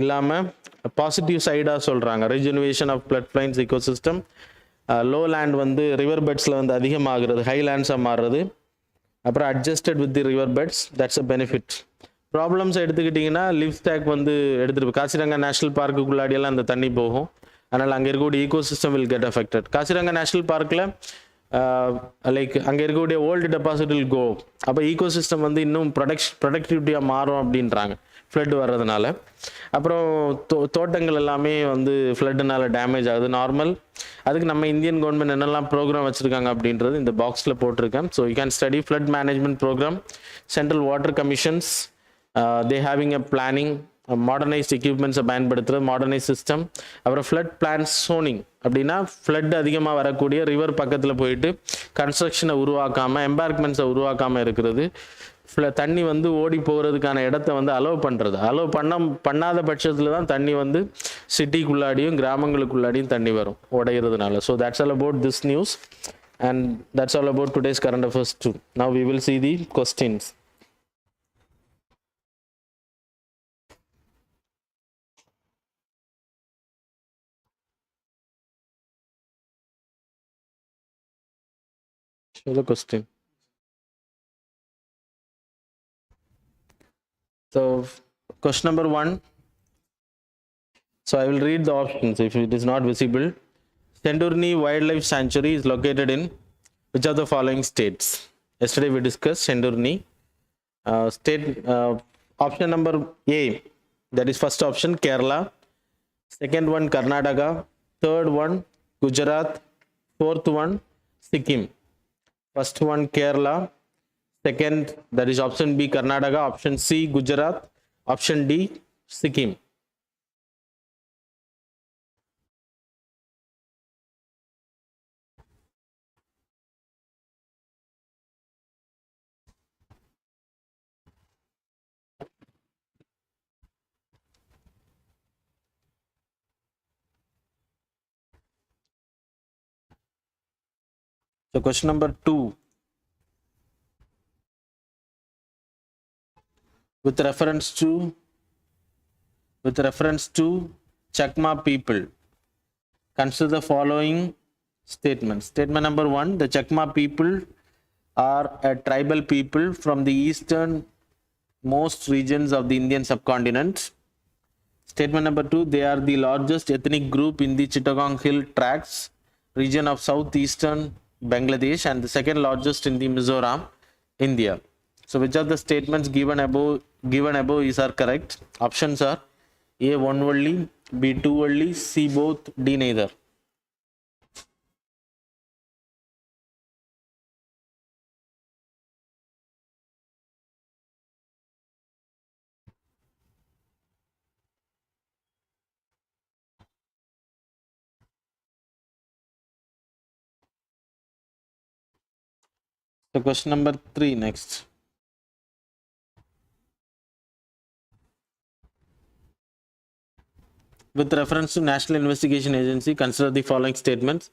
இல்லாமல் பாசிட்டிவ் சைடாக சொல்கிறாங்க. Rejuvenation of flood plains ecosystem. Low land வந்து ரிவர் பெட்ஸில் வந்து அதிகமாகிறது, ஹை லேண்ட்ஸாக மாறுறது. அப்புறம் adjusted with the river beds, that's a benefit. Problems எடுத்துக்கிட்டிங்கன்னா லிவ் ஸ்டாக் வந்து எடுத்துகிட்டு காசிரங்கா நேஷனல் பார்க்குக்குள்ளாடியெல்லாம் அந்த தண்ணி போகும். அதனால் அங்கே இருக்கக்கூடிய ecosystem will get affected. Kaziranga national பார்க்கில் லைக் அங்கே இருக்கக்கூடிய ஓல்டு டெபாசிட் வில் கோ. அப்போ ஈகோ சிஸ்டம் வந்து இன்னும் ப்ரொடக்டிவிட்டியாக மாறும் அப்படின்றாங்க ஃப்ளட் வர்றதுனால. அப்புறம் தோட்டங்கள் எல்லாமே வந்து ஃப்ளட்டுனால டேமேஜ் ஆகுது, நார்மல். அதுக்கு நம்ம இந்தியன் கவர்மெண்ட் என்னெல்லாம் ப்ரோக்ராம் வச்சுருக்காங்க அப்படின்றது இந்த பாக்ஸில் போட்டிருக்கேன். So you can study flood management programme. Central water commissions they having a planning, modernised எக்யூப்மெண்ட்ஸை பயன்படுத்துகிறது, மாடர்னைஸ் சிஸ்டம். அப்புறம் ஃப்ளட் பிளான்ஸ் சோனிங் அப்படின்னா ஃப்ளட் அதிகமாக வரக்கூடிய ரிவர் பக்கத்தில் போயிட்டு கன்ஸ்ட்ரக்ஷனை உருவாக்காமல், எம்பார்க்மெண்ட்ஸை உருவாக்காமல் இருக்கிறது. தண்ணி வந்து ஓடி போகிறதுக்கான இடத்த வந்து அலோவ் பண்ணுறது. அலோவ் பண்ணாத பட்சத்தில் தான் தண்ணி வந்து சிட்டிக்குள்ளாடியும் கிராமங்களுக்குள்ளாடியும் தண்ணி வரும் உடையிறதுனால. So that's all about this news and that's all about today's current affairs too. Now we will see the questions. Show the question. So, question number 1. So, I will read the options if it is not visible. Sendurni Wildlife Sanctuary is located in which of the following states? Yesterday we discussed Sendurni. State option number A, that is first option Kerala, second one Karnataka, third one Gujarat, fourth one Sikkim. First one Kerala, second, that is option B Karnataka, option C Gujarat, option D Sikkim. So question number 2, with reference to Chakma people, consider the following statements. Statement number 1, the Chakma people are a tribal people from the eastern most regions of the Indian subcontinent. Statement number 2, they are the largest ethnic group in the Chittagong Hill Tracts region of southeastern Bangladesh and the second largest in the Mizoram, India. So which of the statements given above is are correct? Options are A, one only, B, two only, C, both, D, neither. So question number 3 next. With reference to National Investigation Agency, consider the following statements.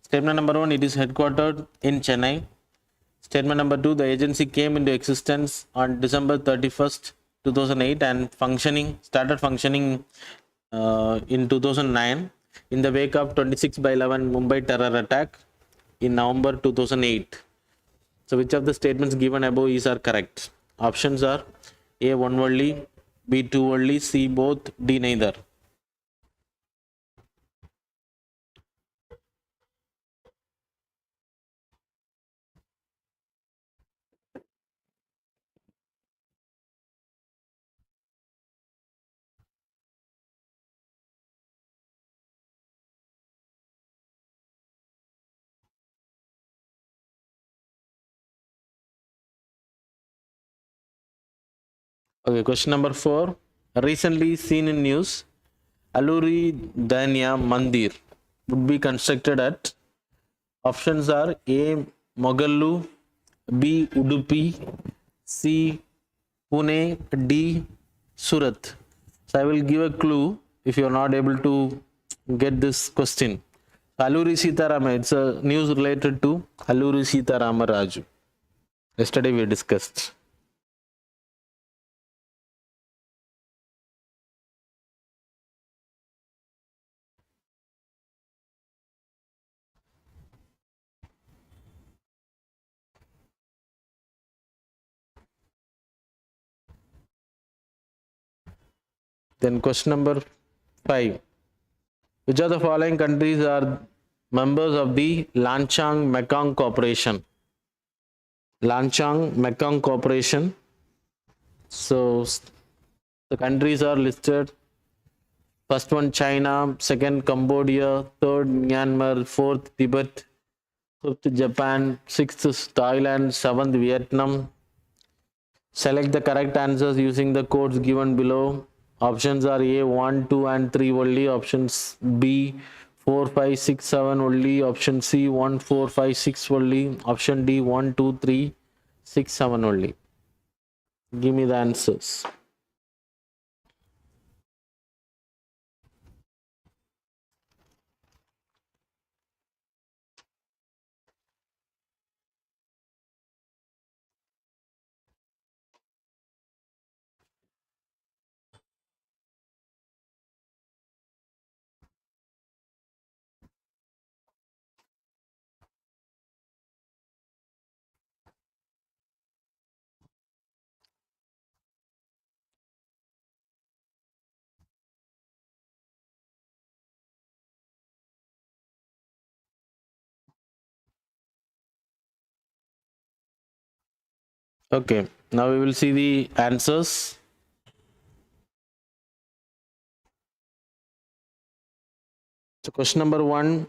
Statement number 1, it is headquartered in Chennai. Statement number 2, the agency came into existence on December 31st, 2008 and started functioning in 2009 in the wake of 26/11 Mumbai terror attack in November 2008. So which of the statements given above is are correct? Options are A, one only, B, two only, C, both, D, neither. Okay, question number 4. Recently seen in news, Alluri Danya Mandir would be constructed at. Options are A, Mogallu, B, Udupi, C, Pune, D, Surat. So I will give a clue if you are not able to get this question. Alluri Sitarama, it's a news related to Alluri Sitarama Raju. Yesterday we discussed. Then question number 5. Which of the following countries are members of the Lanchang Mekong Corporation? Lanchang Mekong Corporation. So the countries are listed. First one China, second Cambodia, third Myanmar, fourth Tibet, fifth Japan, sixth Thailand, seventh Vietnam. Select the correct answers using the codes given below. Options are A, 1, 2 and 3 only. Options B, 4, 5, 6, 7 only. Option C, 1, 4, 5, 6 only. Option D, 1, 2, 3, 6, 7 only. Give me the answers. Okay, now we will see the answers. So question number 1,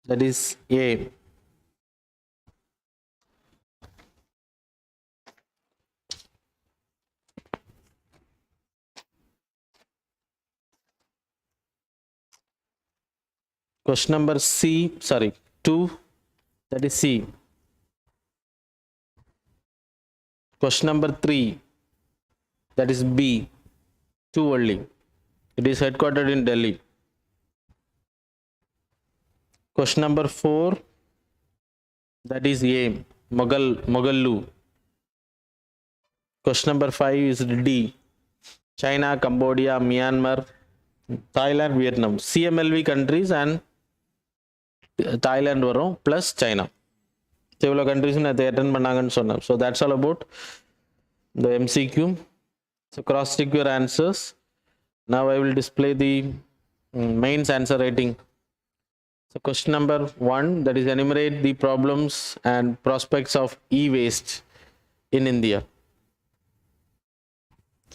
that is A. Question number 2, that is C. Question number 3, that is B. Too early. It is headquartered in Delhi. Question number 4, that is A. Mogallu. Question number 5 is D. China, Cambodia, Myanmar, Thailand, Vietnam. CMLV countries and Thailand வரும் plus China. இவ்வளோ கண்ட்ரிஸும் நேற்று attend பண்ணாங்கன்னு சொன்னேன். So that's all about the MCQ. So cross check your answers. Now I will display the mains answer rating. So question number 1, that is enumerate the problems and prospects of e-waste in India.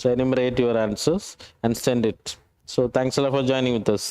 So enumerate your answers and send it. So thanks a lot for joining with us.